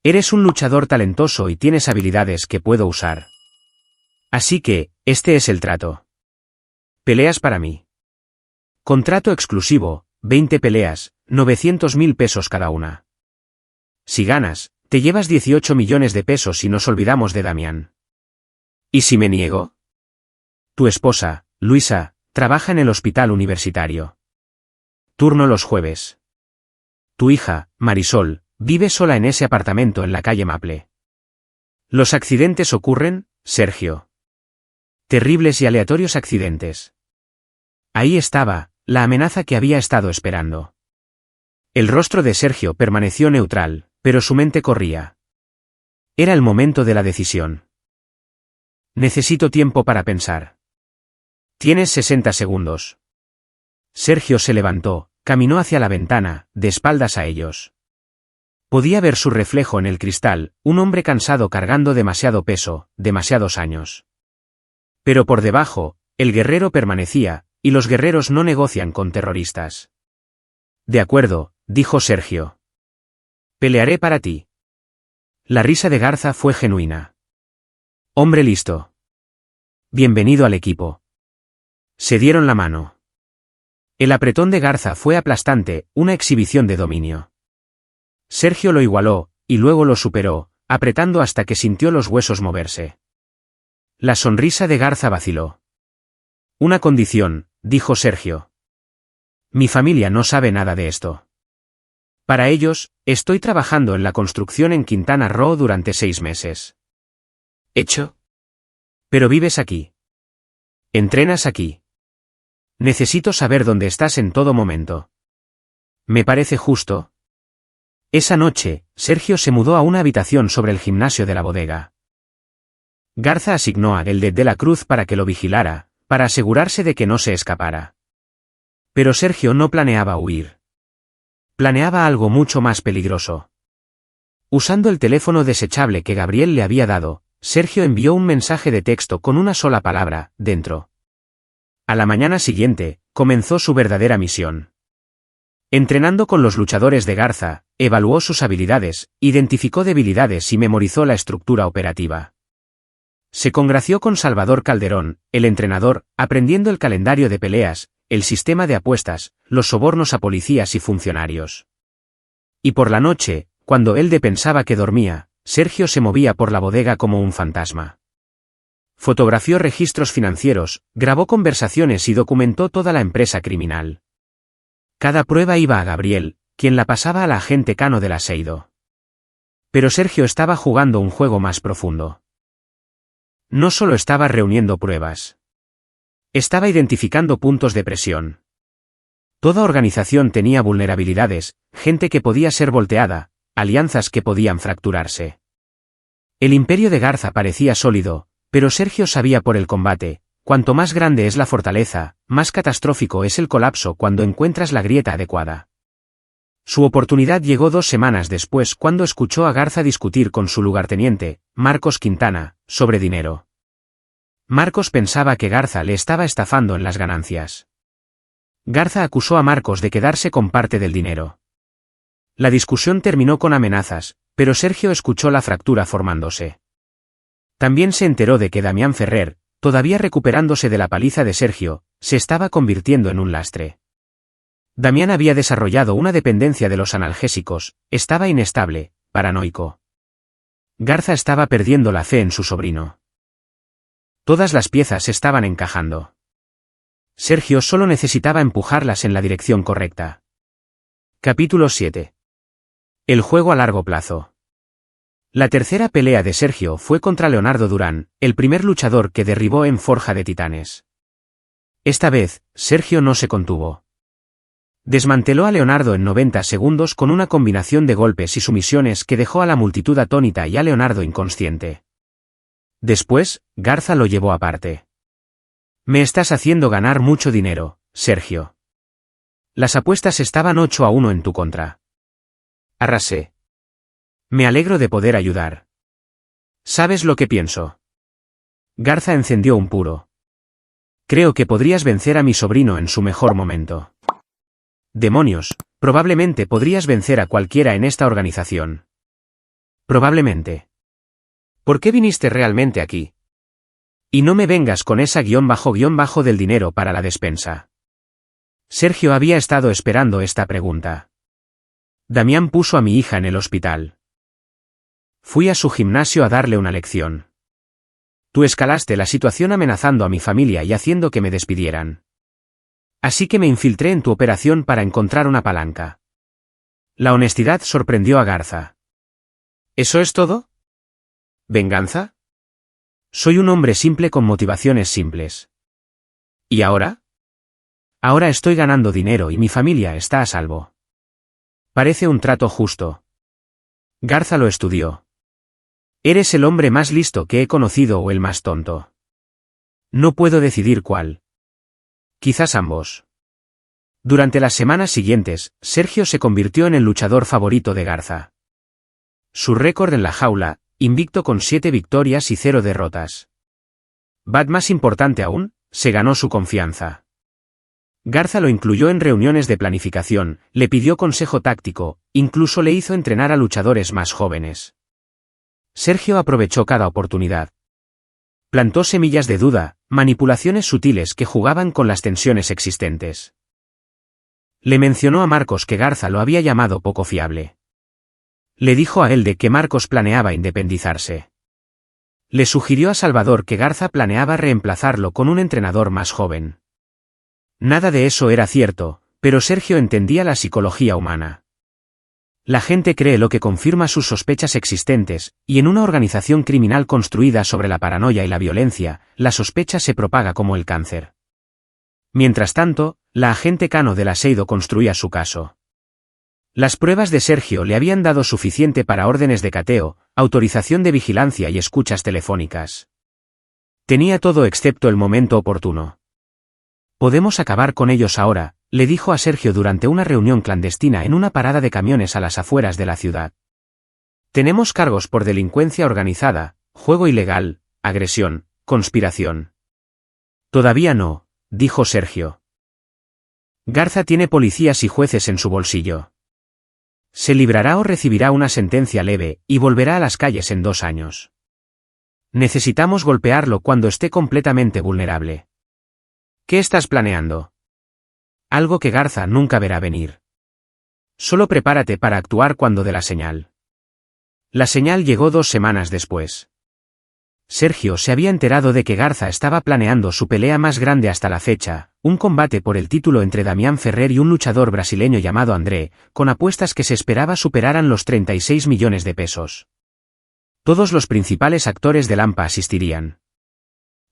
Eres un luchador talentoso y tienes habilidades que puedo usar. Así que, este es el trato. Peleas para mí. Contrato exclusivo, 20 peleas, 900.000 pesos cada una. Si ganas, te llevas 18 millones de pesos y nos olvidamos de Damián. ¿Y si me niego? Tu esposa, Luisa, trabaja en el hospital universitario. Turno los jueves. Tu hija, Marisol, vive sola en ese apartamento en la calle Maple. Los accidentes ocurren, Sergio. Terribles y aleatorios accidentes. Ahí estaba, la amenaza que había estado esperando. El rostro de Sergio permaneció neutral, pero su mente corría. Era el momento de la decisión. Necesito tiempo para pensar. Tienes 60 segundos. Sergio se levantó, caminó hacia la ventana, de espaldas a ellos. Podía ver su reflejo en el cristal, un hombre cansado cargando demasiado peso, demasiados años. Pero por debajo, el guerrero permanecía, y los guerreros no negocian con terroristas. De acuerdo, dijo Sergio. Pelearé para ti. La risa de Garza fue genuina. Hombre listo. Bienvenido al equipo. Se dieron la mano. El apretón de Garza fue aplastante, una exhibición de dominio. Sergio lo igualó, y luego lo superó, apretando hasta que sintió los huesos moverse. La sonrisa de Garza vaciló. Una condición, dijo Sergio. Mi familia no sabe nada de esto. Para ellos, estoy trabajando en la construcción en Quintana Roo durante 6 meses. ¿Hecho? Pero vives aquí. Entrenas aquí. Necesito saber dónde estás en todo momento. ¿Me parece justo? Esa noche, Sergio se mudó a una habitación sobre el gimnasio de la bodega. Garza asignó a Geldet de la Cruz para que lo vigilara, para asegurarse de que no se escapara. Pero Sergio no planeaba huir. Planeaba algo mucho más peligroso. Usando el teléfono desechable que Gabriel le había dado, Sergio envió un mensaje de texto con una sola palabra, dentro. A la mañana siguiente, comenzó su verdadera misión. Entrenando con los luchadores de Garza, evaluó sus habilidades, identificó debilidades y memorizó la estructura operativa. Se congració con Salvador Calderón, el entrenador, aprendiendo el calendario de peleas, el sistema de apuestas, los sobornos a policías y funcionarios. Y por la noche, cuando Elde pensaba que dormía, Sergio se movía por la bodega como un fantasma. Fotografió registros financieros, grabó conversaciones y documentó toda la empresa criminal. Cada prueba iba a Gabriel, quien la pasaba al agente Cano del Aseido. Pero Sergio estaba jugando un juego más profundo. No solo estaba reuniendo pruebas. Estaba identificando puntos de presión. Toda organización tenía vulnerabilidades, gente que podía ser volteada, alianzas que podían fracturarse. El imperio de Garza parecía sólido, pero Sergio sabía por el combate, cuanto más grande es la fortaleza, más catastrófico es el colapso cuando encuentras la grieta adecuada. Su oportunidad llegó 2 semanas después cuando escuchó a Garza discutir con su lugarteniente, Marcos Quintana, sobre dinero. Marcos pensaba que Garza le estaba estafando en las ganancias. Garza acusó a Marcos de quedarse con parte del dinero. La discusión terminó con amenazas, pero Sergio escuchó la fractura formándose. También se enteró de que Damián Ferrer, todavía recuperándose de la paliza de Sergio, se estaba convirtiendo en un lastre. Damián había desarrollado una dependencia de los analgésicos, estaba inestable, paranoico. Garza estaba perdiendo la fe en su sobrino. Todas las piezas estaban encajando. Sergio solo necesitaba empujarlas en la dirección correcta. Capítulo 7. El juego a largo plazo. La tercera pelea de Sergio fue contra Leonardo Durán, el primer luchador que derribó en Forja de Titanes. Esta vez, Sergio no se contuvo. Desmanteló a Leonardo en 90 segundos con una combinación de golpes y sumisiones que dejó a la multitud atónita y a Leonardo inconsciente. Después, Garza lo llevó aparte. Me estás haciendo ganar mucho dinero, Sergio. Las apuestas estaban 8-1 en tu contra. Arrasé. Me alegro de poder ayudar. ¿Sabes lo que pienso? Garza encendió un puro. Creo que podrías vencer a mi sobrino en su mejor momento. Demonios, probablemente podrías vencer a cualquiera en esta organización. Probablemente. ¿Por qué viniste realmente aquí? Y no me vengas con esa guión bajo del dinero para la despensa. Sergio había estado esperando esta pregunta. Damián puso a mi hija en el hospital. Fui a su gimnasio a darle una lección. Tú escalaste la situación amenazando a mi familia y haciendo que me despidieran. Así que me infiltré en tu operación para encontrar una palanca. La honestidad sorprendió a Garza. ¿Eso es todo? ¿Venganza? Soy un hombre simple con motivaciones simples. ¿Y ahora? Ahora estoy ganando dinero y mi familia está a salvo. Parece un trato justo. Garza lo estudió. Eres el hombre más listo que he conocido o el más tonto. No puedo decidir cuál. Quizás ambos. Durante las semanas siguientes, Sergio se convirtió en el luchador favorito de Garza. Su récord en la jaula, invicto con 7 victorias y 0 derrotas. Más importante aún, se ganó su confianza. Garza lo incluyó en reuniones de planificación, le pidió consejo táctico, incluso le hizo entrenar a luchadores más jóvenes. Sergio aprovechó cada oportunidad. Plantó semillas de duda, manipulaciones sutiles que jugaban con las tensiones existentes. Le mencionó a Marcos que Garza lo había llamado poco fiable. Le dijo a Elde que Marcos planeaba independizarse. Le sugirió a Salvador que Garza planeaba reemplazarlo con un entrenador más joven. Nada de eso era cierto, pero Sergio entendía la psicología humana. La gente cree lo que confirma sus sospechas existentes, y en una organización criminal construida sobre la paranoia y la violencia, la sospecha se propaga como el cáncer. Mientras tanto, la agente Cano del Aseido construía su caso. Las pruebas de Sergio le habían dado suficiente para órdenes de cateo, autorización de vigilancia y escuchas telefónicas. Tenía todo excepto el momento oportuno. Podemos acabar con ellos ahora, le dijo a Sergio durante una reunión clandestina en una parada de camiones a las afueras de la ciudad. Tenemos cargos por delincuencia organizada, juego ilegal, agresión, conspiración. Todavía no, dijo Sergio. Garza tiene policías y jueces en su bolsillo. Se librará o recibirá una sentencia leve, y volverá a las calles en 2 años. Necesitamos golpearlo cuando esté completamente vulnerable. ¿Qué estás planeando? Algo que Garza nunca verá venir. Solo prepárate para actuar cuando dé la señal. La señal llegó 2 semanas después. Sergio se había enterado de que Garza estaba planeando su pelea más grande hasta la fecha, un combate por el título entre Damián Ferrer y un luchador brasileño llamado André, con apuestas que se esperaba superaran los 36 millones de pesos. Todos los principales actores del AMPA asistirían.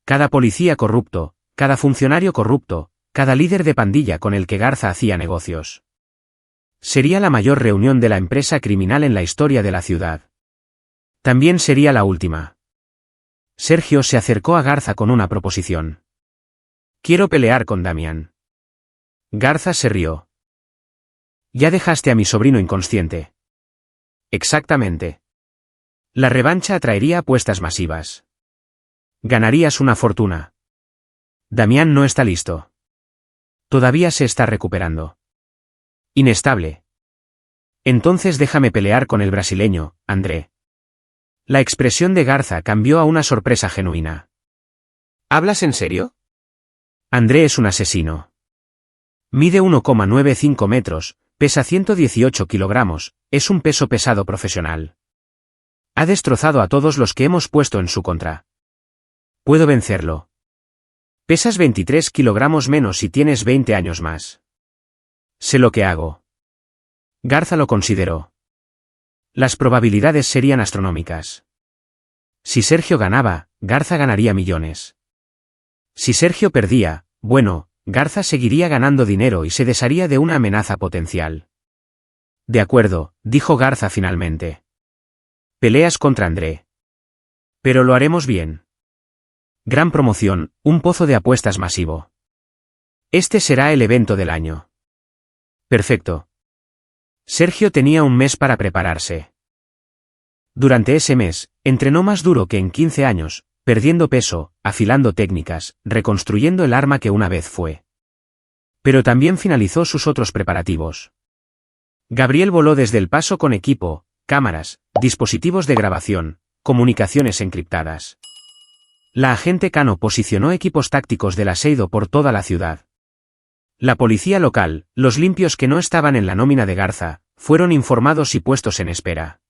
Cada policía corrupto, cada funcionario corrupto, cada líder de pandilla con el que Garza hacía negocios. Sería la mayor reunión de la empresa criminal en la historia de la ciudad. También sería la última. Sergio se acercó a Garza con una proposición. Quiero pelear con Damián. Garza se rió. Ya dejaste a mi sobrino inconsciente. Exactamente. La revancha atraería apuestas masivas. Ganarías una fortuna. Damián no está listo. Todavía se está recuperando. Inestable. Entonces déjame pelear con el brasileño, André. La expresión de Garza cambió a una sorpresa genuina. ¿Hablas en serio? André es un asesino. Mide 1,95 metros, pesa 118 kilogramos, es un peso pesado profesional. Ha destrozado a todos los que hemos puesto en su contra. Puedo vencerlo. Pesas 23 kilogramos menos y tienes 20 años más. Sé lo que hago. Garza lo consideró. Las probabilidades serían astronómicas. Si Sergio ganaba, Garza ganaría millones. Si Sergio perdía, bueno, Garza seguiría ganando dinero y se desharía de una amenaza potencial. De acuerdo, dijo Garza finalmente. Peleas contra André. Pero lo haremos bien. Gran promoción, un pozo de apuestas masivo. Este será el evento del año. Perfecto. Sergio tenía un mes para prepararse. Durante ese mes, entrenó más duro que en 15 años, perdiendo peso, afilando técnicas, reconstruyendo el arma que una vez fue. Pero también finalizó sus otros preparativos. Gabriel voló desde El Paso con equipo, cámaras, dispositivos de grabación, comunicaciones encriptadas. La agente Cano posicionó equipos tácticos del Aseido por toda la ciudad. La policía local, los limpios que no estaban en la nómina de Garza, fueron informados y puestos en espera.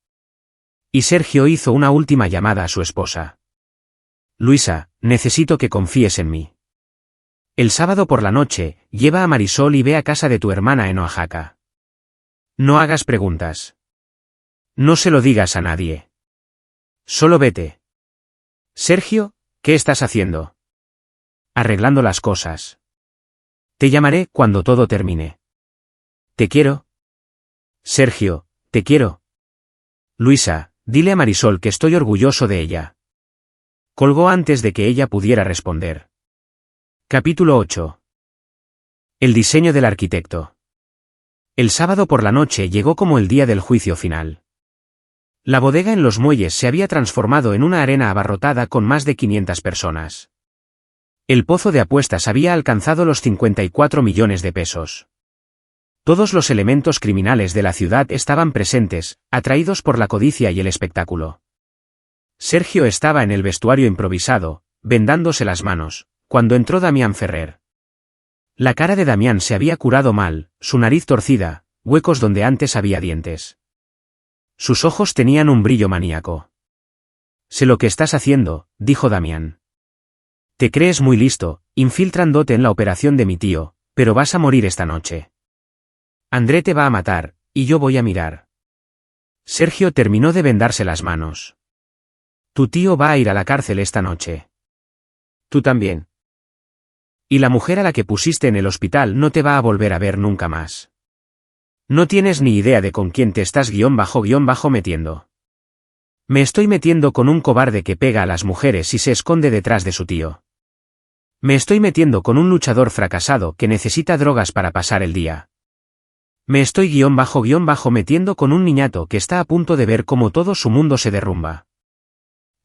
Y Sergio hizo una última llamada a su esposa. Luisa, necesito que confíes en mí. El sábado por la noche, lleva a Marisol y ve a casa de tu hermana en Oaxaca. No hagas preguntas. No se lo digas a nadie. Solo vete. Sergio, ¿qué estás haciendo? Arreglando las cosas. Te llamaré cuando todo termine. Te quiero. Sergio, te quiero. Luisa, dile a Marisol que estoy orgulloso de ella. Colgó antes de que ella pudiera responder. Capítulo 8. El diseño del arquitecto. El sábado por la noche llegó como el día del juicio final. La bodega en los muelles se había transformado en una arena abarrotada con más de 500 personas. El pozo de apuestas había alcanzado los 54 millones de pesos. Todos los elementos criminales de la ciudad estaban presentes, atraídos por la codicia y el espectáculo. Sergio estaba en el vestuario improvisado, vendándose las manos, cuando entró Damián Ferrer. La cara de Damián se había curado mal, su nariz torcida, huecos donde antes había dientes. Sus ojos tenían un brillo maníaco. Sé lo que estás haciendo, dijo Damián. Te crees muy listo, infiltrándote en la operación de mi tío, pero vas a morir esta noche. André te va a matar, y yo voy a mirar. Sergio terminó de vendarse las manos. Tu tío va a ir a la cárcel esta noche. Tú también. Y la mujer a la que pusiste en el hospital no te va a volver a ver nunca más. No tienes ni idea de con quién te estás metiendo. Me estoy metiendo con un cobarde que pega a las mujeres y se esconde detrás de su tío. Me estoy metiendo con un luchador fracasado que necesita drogas para pasar el día. Me estoy metiendo con un niñato que está a punto de ver cómo todo su mundo se derrumba.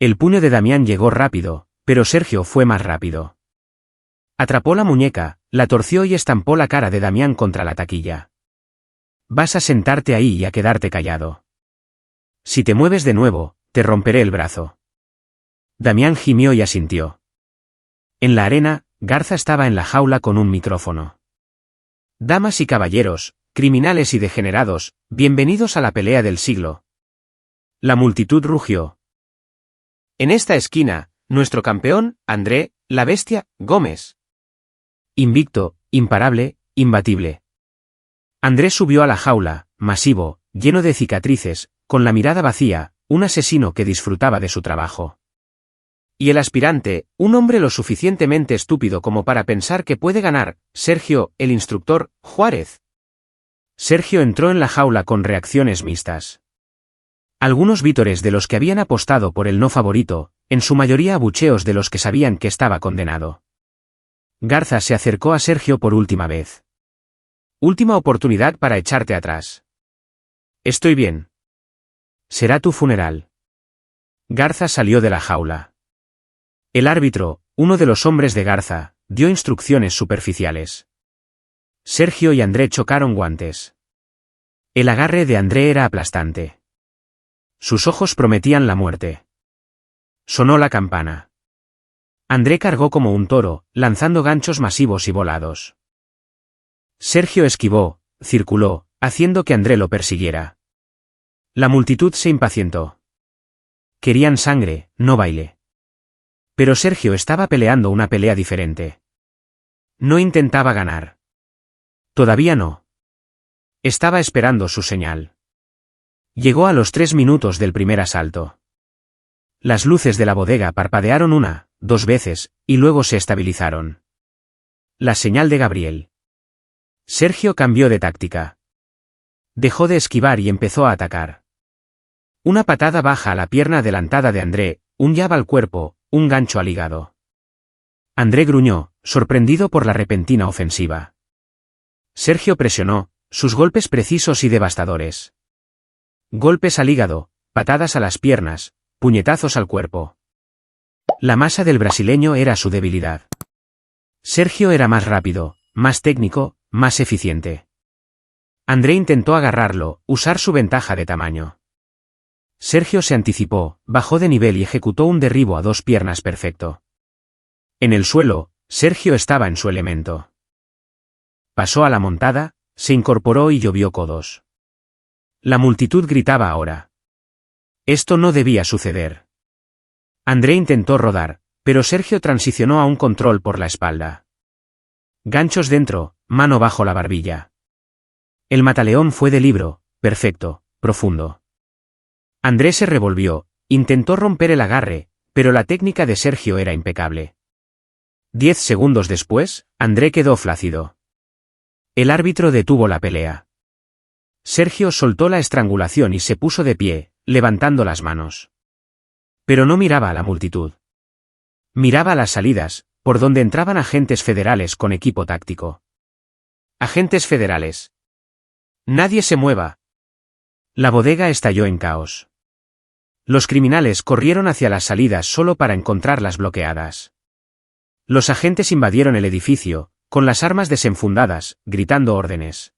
El puño de Damián llegó rápido, pero Sergio fue más rápido. Atrapó la muñeca, la torció y estampó la cara de Damián contra la taquilla. Vas a sentarte ahí y a quedarte callado. Si te mueves de nuevo, te romperé el brazo. Damián gimió y asintió. En la arena, Garza estaba en la jaula con un micrófono. Damas y caballeros, criminales y degenerados, bienvenidos a la pelea del siglo. La multitud rugió. En esta esquina, nuestro campeón, André, la bestia, Gómez. Invicto, imparable, imbatible. André subió a la jaula, masivo, lleno de cicatrices, con la mirada vacía, un asesino que disfrutaba de su trabajo. Y el aspirante, un hombre lo suficientemente estúpido como para pensar que puede ganar, Sergio, el instructor, Juárez. Sergio entró en la jaula con reacciones mixtas. Algunos vítores de los que habían apostado por el no favorito, en su mayoría abucheos de los que sabían que estaba condenado. Garza se acercó a Sergio por última vez. Última oportunidad para echarte atrás. Estoy bien. Será tu funeral. Garza salió de la jaula. El árbitro, uno de los hombres de Garza, dio instrucciones superficiales. Sergio y André chocaron guantes. El agarre de André era aplastante. Sus ojos prometían la muerte. Sonó la campana. André cargó como un toro, lanzando ganchos masivos y volados. Sergio esquivó, circuló, haciendo que André lo persiguiera. La multitud se impacientó. Querían sangre, no baile. Pero Sergio estaba peleando una pelea diferente. No intentaba ganar. Todavía no. Estaba esperando su señal. Llegó a los 3 minutos del primer asalto. Las luces de la bodega parpadearon una, 2 veces, y luego se estabilizaron. La señal de Gabriel. Sergio cambió de táctica. Dejó de esquivar y empezó a atacar. Una patada baja a la pierna adelantada de André, un jab al cuerpo, un gancho al hígado. André gruñó, sorprendido por la repentina ofensiva. Sergio presionó, sus golpes precisos y devastadores. Golpes al hígado, patadas a las piernas, puñetazos al cuerpo. La masa del brasileño era su debilidad. Sergio era más rápido, más técnico, más eficiente. André intentó agarrarlo, usar su ventaja de tamaño. Sergio se anticipó, bajó de nivel y ejecutó un derribo a 2 piernas perfecto. En el suelo, Sergio estaba en su elemento. Pasó a la montada, se incorporó y llovió codos. La multitud gritaba ahora. Esto no debía suceder. André intentó rodar, pero Sergio transicionó a un control por la espalda. Ganchos dentro, mano bajo la barbilla. El mataleón fue de libro, perfecto, profundo. André se revolvió, intentó romper el agarre, pero la técnica de Sergio era impecable. 10 segundos después, André quedó flácido. El árbitro detuvo la pelea. Sergio soltó la estrangulación y se puso de pie, levantando las manos. Pero no miraba a la multitud. Miraba a las salidas, por donde entraban agentes federales con equipo táctico. Agentes federales. Nadie se mueva. La bodega estalló en caos. Los criminales corrieron hacia las salidas solo para encontrarlas bloqueadas. Los agentes invadieron el edificio, con las armas desenfundadas, gritando órdenes.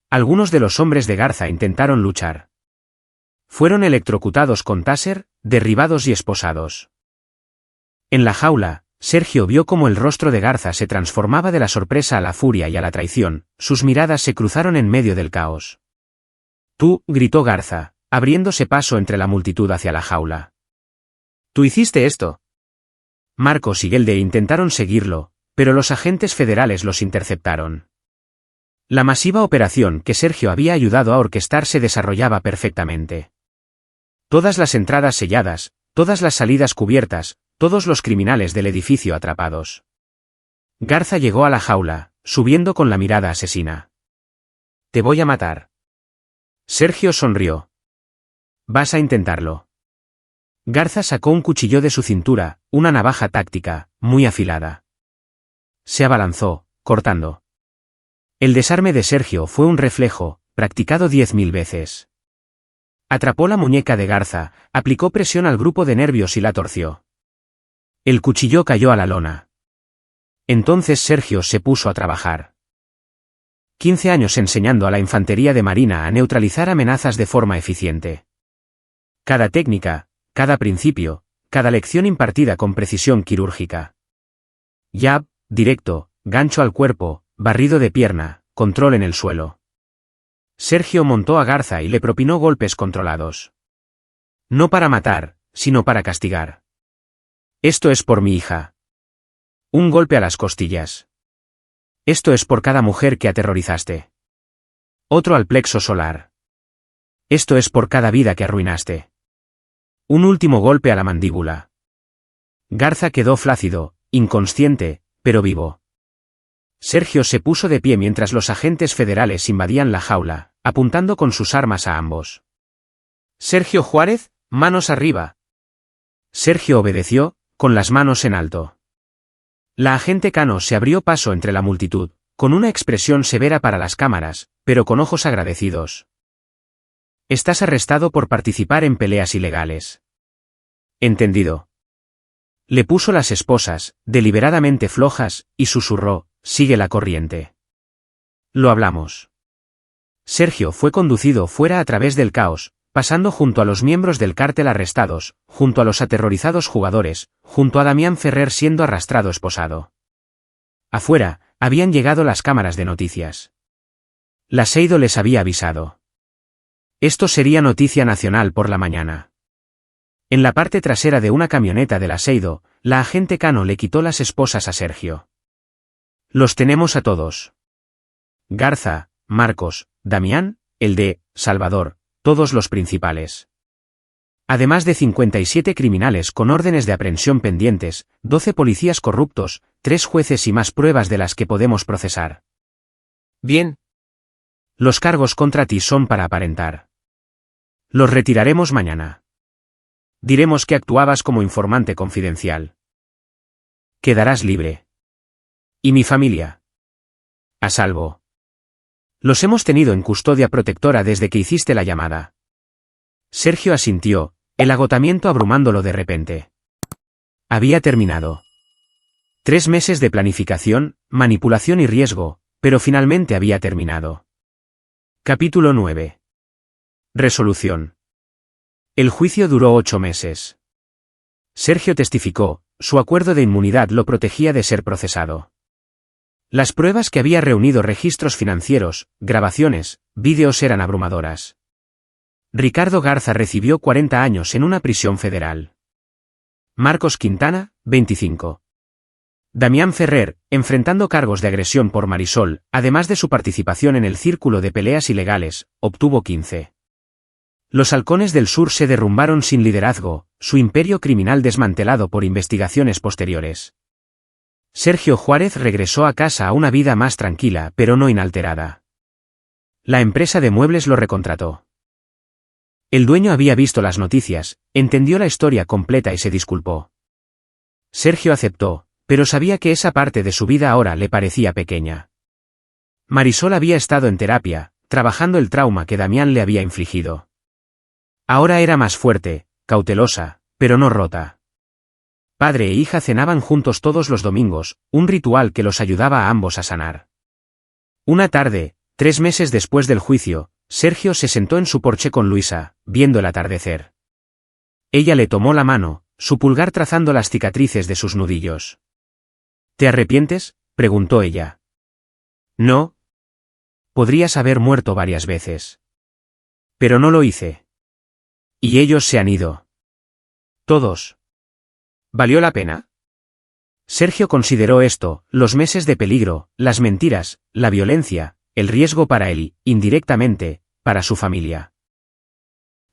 Algunos de los hombres de Garza intentaron luchar. Fueron electrocutados con taser, derribados y esposados. En la jaula, Sergio vio cómo el rostro de Garza se transformaba de la sorpresa a la furia y a la traición, sus miradas se cruzaron en medio del caos. «Tú», gritó Garza, abriéndose paso entre la multitud hacia la jaula. «Tú hiciste esto». Marcos y Gelde intentaron seguirlo, pero los agentes federales los interceptaron. La masiva operación que Sergio había ayudado a orquestar se desarrollaba perfectamente. Todas las entradas selladas, todas las salidas cubiertas, todos los criminales del edificio atrapados. Garza llegó a la jaula, subiendo con la mirada asesina. «Te voy a matar». Sergio sonrió. «Vas a intentarlo». Garza sacó un cuchillo de su cintura, una navaja táctica, muy afilada. Se abalanzó, cortando. El desarme de Sergio fue un reflejo, practicado 10.000 veces. Atrapó la muñeca de Garza, aplicó presión al grupo de nervios y la torció. El cuchillo cayó a la lona. Entonces Sergio se puso a trabajar. 15 años enseñando a la infantería de marina a neutralizar amenazas de forma eficiente. Cada técnica, cada principio, cada lección impartida con precisión quirúrgica. Jab, directo, gancho al cuerpo, barrido de pierna, control en el suelo. Sergio montó a Garza y le propinó golpes controlados. No para matar, sino para castigar. Esto es por mi hija. Un golpe a las costillas. Esto es por cada mujer que aterrorizaste. Otro al plexo solar. Esto es por cada vida que arruinaste. Un último golpe a la mandíbula. Garza quedó flácido, inconsciente, pero vivo. Sergio se puso de pie mientras los agentes federales invadían la jaula, apuntando con sus armas a ambos. «Sergio Juárez, manos arriba». Sergio obedeció, con las manos en alto. La agente Cano se abrió paso entre la multitud, con una expresión severa para las cámaras, pero con ojos agradecidos. «Estás arrestado por participar en peleas ilegales». «Entendido». Le puso las esposas, deliberadamente flojas, y susurró: «Sigue la corriente». «Lo hablamos». Sergio fue conducido fuera a través del caos, pasando junto a los miembros del cártel arrestados, junto a los aterrorizados jugadores, junto a Damián Ferrer siendo arrastrado esposado. Afuera, habían llegado las cámaras de noticias. La Seido les había avisado. Esto sería noticia nacional por la mañana. En la parte trasera de una camioneta de la Seido, la agente Cano le quitó las esposas a Sergio. «Los tenemos a todos. Garza, Marcos, Damián, el de Salvador, todos los principales. Además de 57 criminales con órdenes de aprehensión pendientes, 12 policías corruptos, 3 jueces y más pruebas de las que podemos procesar». «Bien. Los cargos contra ti son para aparentar. Los retiraremos mañana. Diremos que actuabas como informante confidencial. Quedarás libre. ¿Y mi familia?» «A salvo. Los hemos tenido en custodia protectora desde que hiciste la llamada». Sergio asintió, el agotamiento abrumándolo de repente. Había terminado. 3 meses de planificación, manipulación y riesgo, pero finalmente había terminado. Capítulo 9. Resolución. El juicio duró 8 meses. Sergio testificó, su acuerdo de inmunidad lo protegía de ser procesado. Las pruebas que había reunido, registros financieros, grabaciones, vídeos eran abrumadoras. Ricardo Garza recibió 40 años en una prisión federal. Marcos Quintana, 25. Damián Ferrer, enfrentando cargos de agresión por Marisol, además de su participación en el círculo de peleas ilegales, obtuvo 15. Los halcones del sur se derrumbaron sin liderazgo, su imperio criminal desmantelado por investigaciones posteriores. Sergio Juárez regresó a casa a una vida más tranquila pero no inalterada. La empresa de muebles lo recontrató. El dueño había visto las noticias, entendió la historia completa y se disculpó. Sergio aceptó, pero sabía que esa parte de su vida ahora le parecía pequeña. Marisol había estado en terapia, trabajando el trauma que Damián le había infligido. Ahora era más fuerte, cautelosa, pero no rota. Padre e hija cenaban juntos todos los domingos, un ritual que los ayudaba a ambos a sanar. Una tarde, 3 meses después del juicio, Sergio se sentó en su porche con Luisa, viendo el atardecer. Ella le tomó la mano, su pulgar trazando las cicatrices de sus nudillos. ¿Te arrepientes?, preguntó ella. No. Podrías haber muerto varias veces. Pero no lo hice. Y ellos se han ido. Todos. ¿Valió la pena? Sergio consideró esto, los meses de peligro, las mentiras, la violencia, el riesgo para él y, indirectamente, para su familia.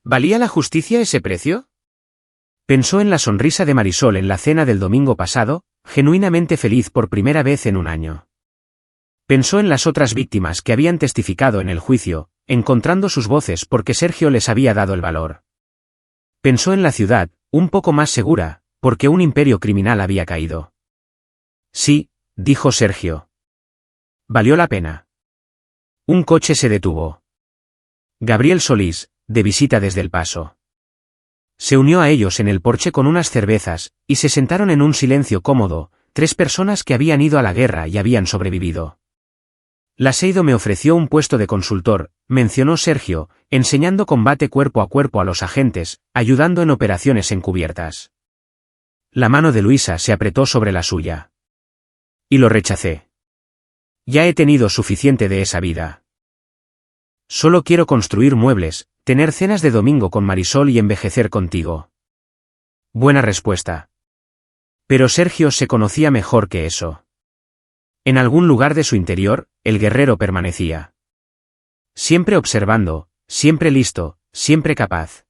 ¿Valía la justicia ese precio? Pensó en la sonrisa de Marisol en la cena del domingo pasado, genuinamente feliz por primera vez en un año. Pensó en las otras víctimas que habían testificado en el juicio, encontrando sus voces porque Sergio les había dado el valor. Pensó en la ciudad, un poco más segura, porque un imperio criminal había caído. Sí, dijo Sergio. Valió la pena. Un coche se detuvo. Gabriel Solís, de visita desde El Paso. Se unió a ellos en el porche con unas cervezas, y se sentaron en un silencio cómodo, 3 personas que habían ido a la guerra y habían sobrevivido. Laseido me ofreció un puesto de consultor, mencionó Sergio, enseñando combate cuerpo a cuerpo a los agentes, ayudando en operaciones encubiertas. La mano de Luisa se apretó sobre la suya. Y lo rechacé. Ya he tenido suficiente de esa vida. Solo quiero construir muebles, tener cenas de domingo con Marisol y envejecer contigo. Buena respuesta. Pero Sergio se conocía mejor que eso. En algún lugar de su interior, el guerrero permanecía. Siempre observando, siempre listo, siempre capaz.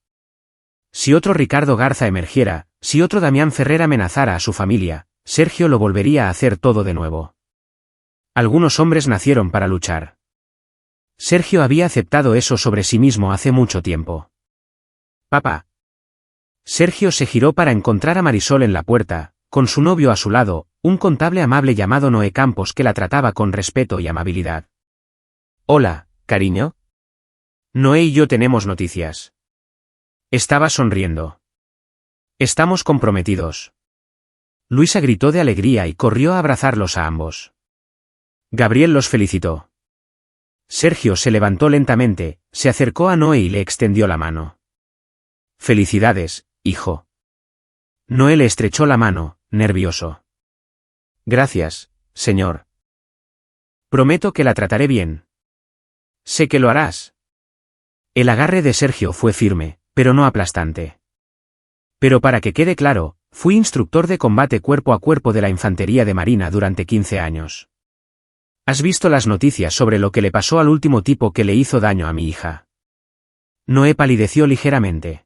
Si otro Ricardo Garza emergiera, si otro Damián Ferrer amenazara a su familia, Sergio lo volvería a hacer todo de nuevo. Algunos hombres nacieron para luchar. Sergio había aceptado eso sobre sí mismo hace mucho tiempo. Papá. Sergio se giró para encontrar a Marisol en la puerta, con su novio a su lado, un contable amable llamado Noé Campos que la trataba con respeto y amabilidad. Hola, cariño. Noé y yo tenemos noticias. Estaba sonriendo. Estamos comprometidos. Luisa gritó de alegría y corrió a abrazarlos a ambos. Gabriel los felicitó. Sergio se levantó lentamente, se acercó a Noé y le extendió la mano. Felicidades, hijo. Noé le estrechó la mano, nervioso. Gracias, señor. Prometo que la trataré bien. Sé que lo harás. El agarre de Sergio fue firme, pero no aplastante. Pero para que quede claro, fui instructor de combate cuerpo a cuerpo de la Infantería de Marina durante 15 años. ¿Has visto las noticias sobre lo que le pasó al último tipo que le hizo daño a mi hija? Noé palideció ligeramente.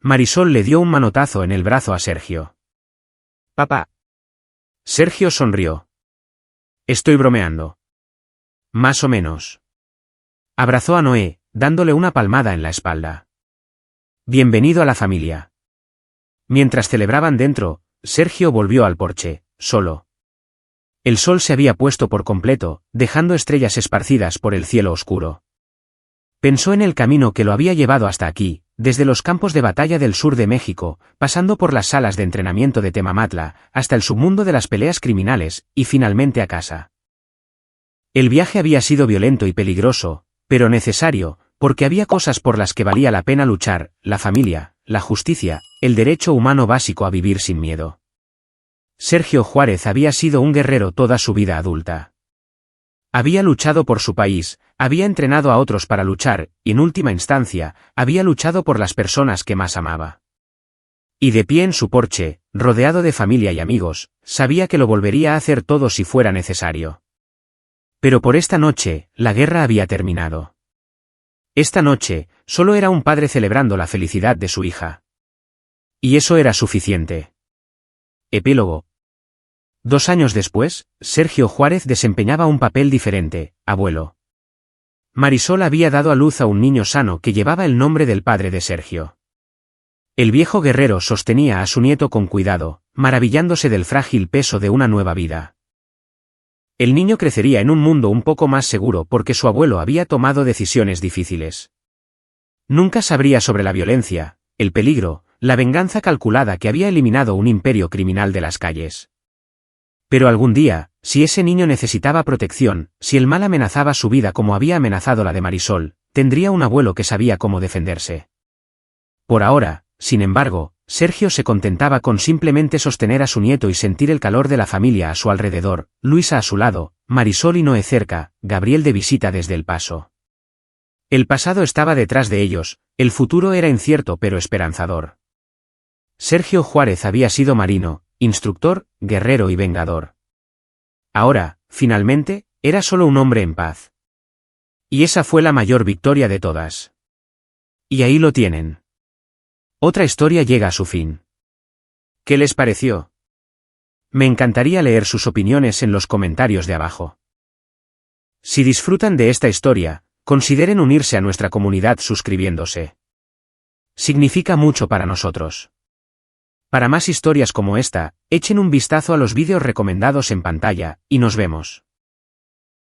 Marisol le dio un manotazo en el brazo a Sergio. Papá. Sergio sonrió. Estoy bromeando. Más o menos. Abrazó a Noé, dándole una palmada en la espalda. Bienvenido a la familia. Mientras celebraban dentro, Sergio volvió al porche, solo. El sol se había puesto por completo, dejando estrellas esparcidas por el cielo oscuro. Pensó en el camino que lo había llevado hasta aquí, desde los campos de batalla del sur de México, pasando por las salas de entrenamiento de Temamatla, hasta el submundo de las peleas criminales, y finalmente a casa. El viaje había sido violento y peligroso, pero necesario, porque había cosas por las que valía la pena luchar: la familia, la justicia, el derecho humano básico a vivir sin miedo. Sergio Juárez había sido un guerrero toda su vida adulta. Había luchado por su país, había entrenado a otros para luchar, y en última instancia, había luchado por las personas que más amaba. Y de pie en su porche, rodeado de familia y amigos, sabía que lo volvería a hacer todo si fuera necesario. Pero por esta noche, la guerra había terminado. Esta noche, solo era un padre celebrando la felicidad de su hija. Y eso era suficiente. Epílogo. 2 años después, Sergio Juárez desempeñaba un papel diferente: abuelo. Marisol había dado a luz a un niño sano que llevaba el nombre del padre de Sergio. El viejo guerrero sostenía a su nieto con cuidado, maravillándose del frágil peso de una nueva vida. El niño crecería en un mundo un poco más seguro porque su abuelo había tomado decisiones difíciles. Nunca sabría sobre la violencia, el peligro, la venganza calculada que había eliminado un imperio criminal de las calles. Pero algún día, si ese niño necesitaba protección, si el mal amenazaba su vida como había amenazado la de Marisol, tendría un abuelo que sabía cómo defenderse. Por ahora, sin embargo, Sergio se contentaba con simplemente sostener a su nieto y sentir el calor de la familia a su alrededor: Luisa a su lado, Marisol y Noé cerca, Gabriel de visita desde El Paso. El pasado estaba detrás de ellos, el futuro era incierto pero esperanzador. Sergio Juárez había sido marino, instructor, guerrero y vengador. Ahora, finalmente, era solo un hombre en paz. Y esa fue la mayor victoria de todas. Y ahí lo tienen. Otra historia llega a su fin. ¿Qué les pareció? Me encantaría leer sus opiniones en los comentarios de abajo. Si disfrutan de esta historia, consideren unirse a nuestra comunidad suscribiéndose. Significa mucho para nosotros. Para más historias como esta, echen un vistazo a los vídeos recomendados en pantalla, y nos vemos.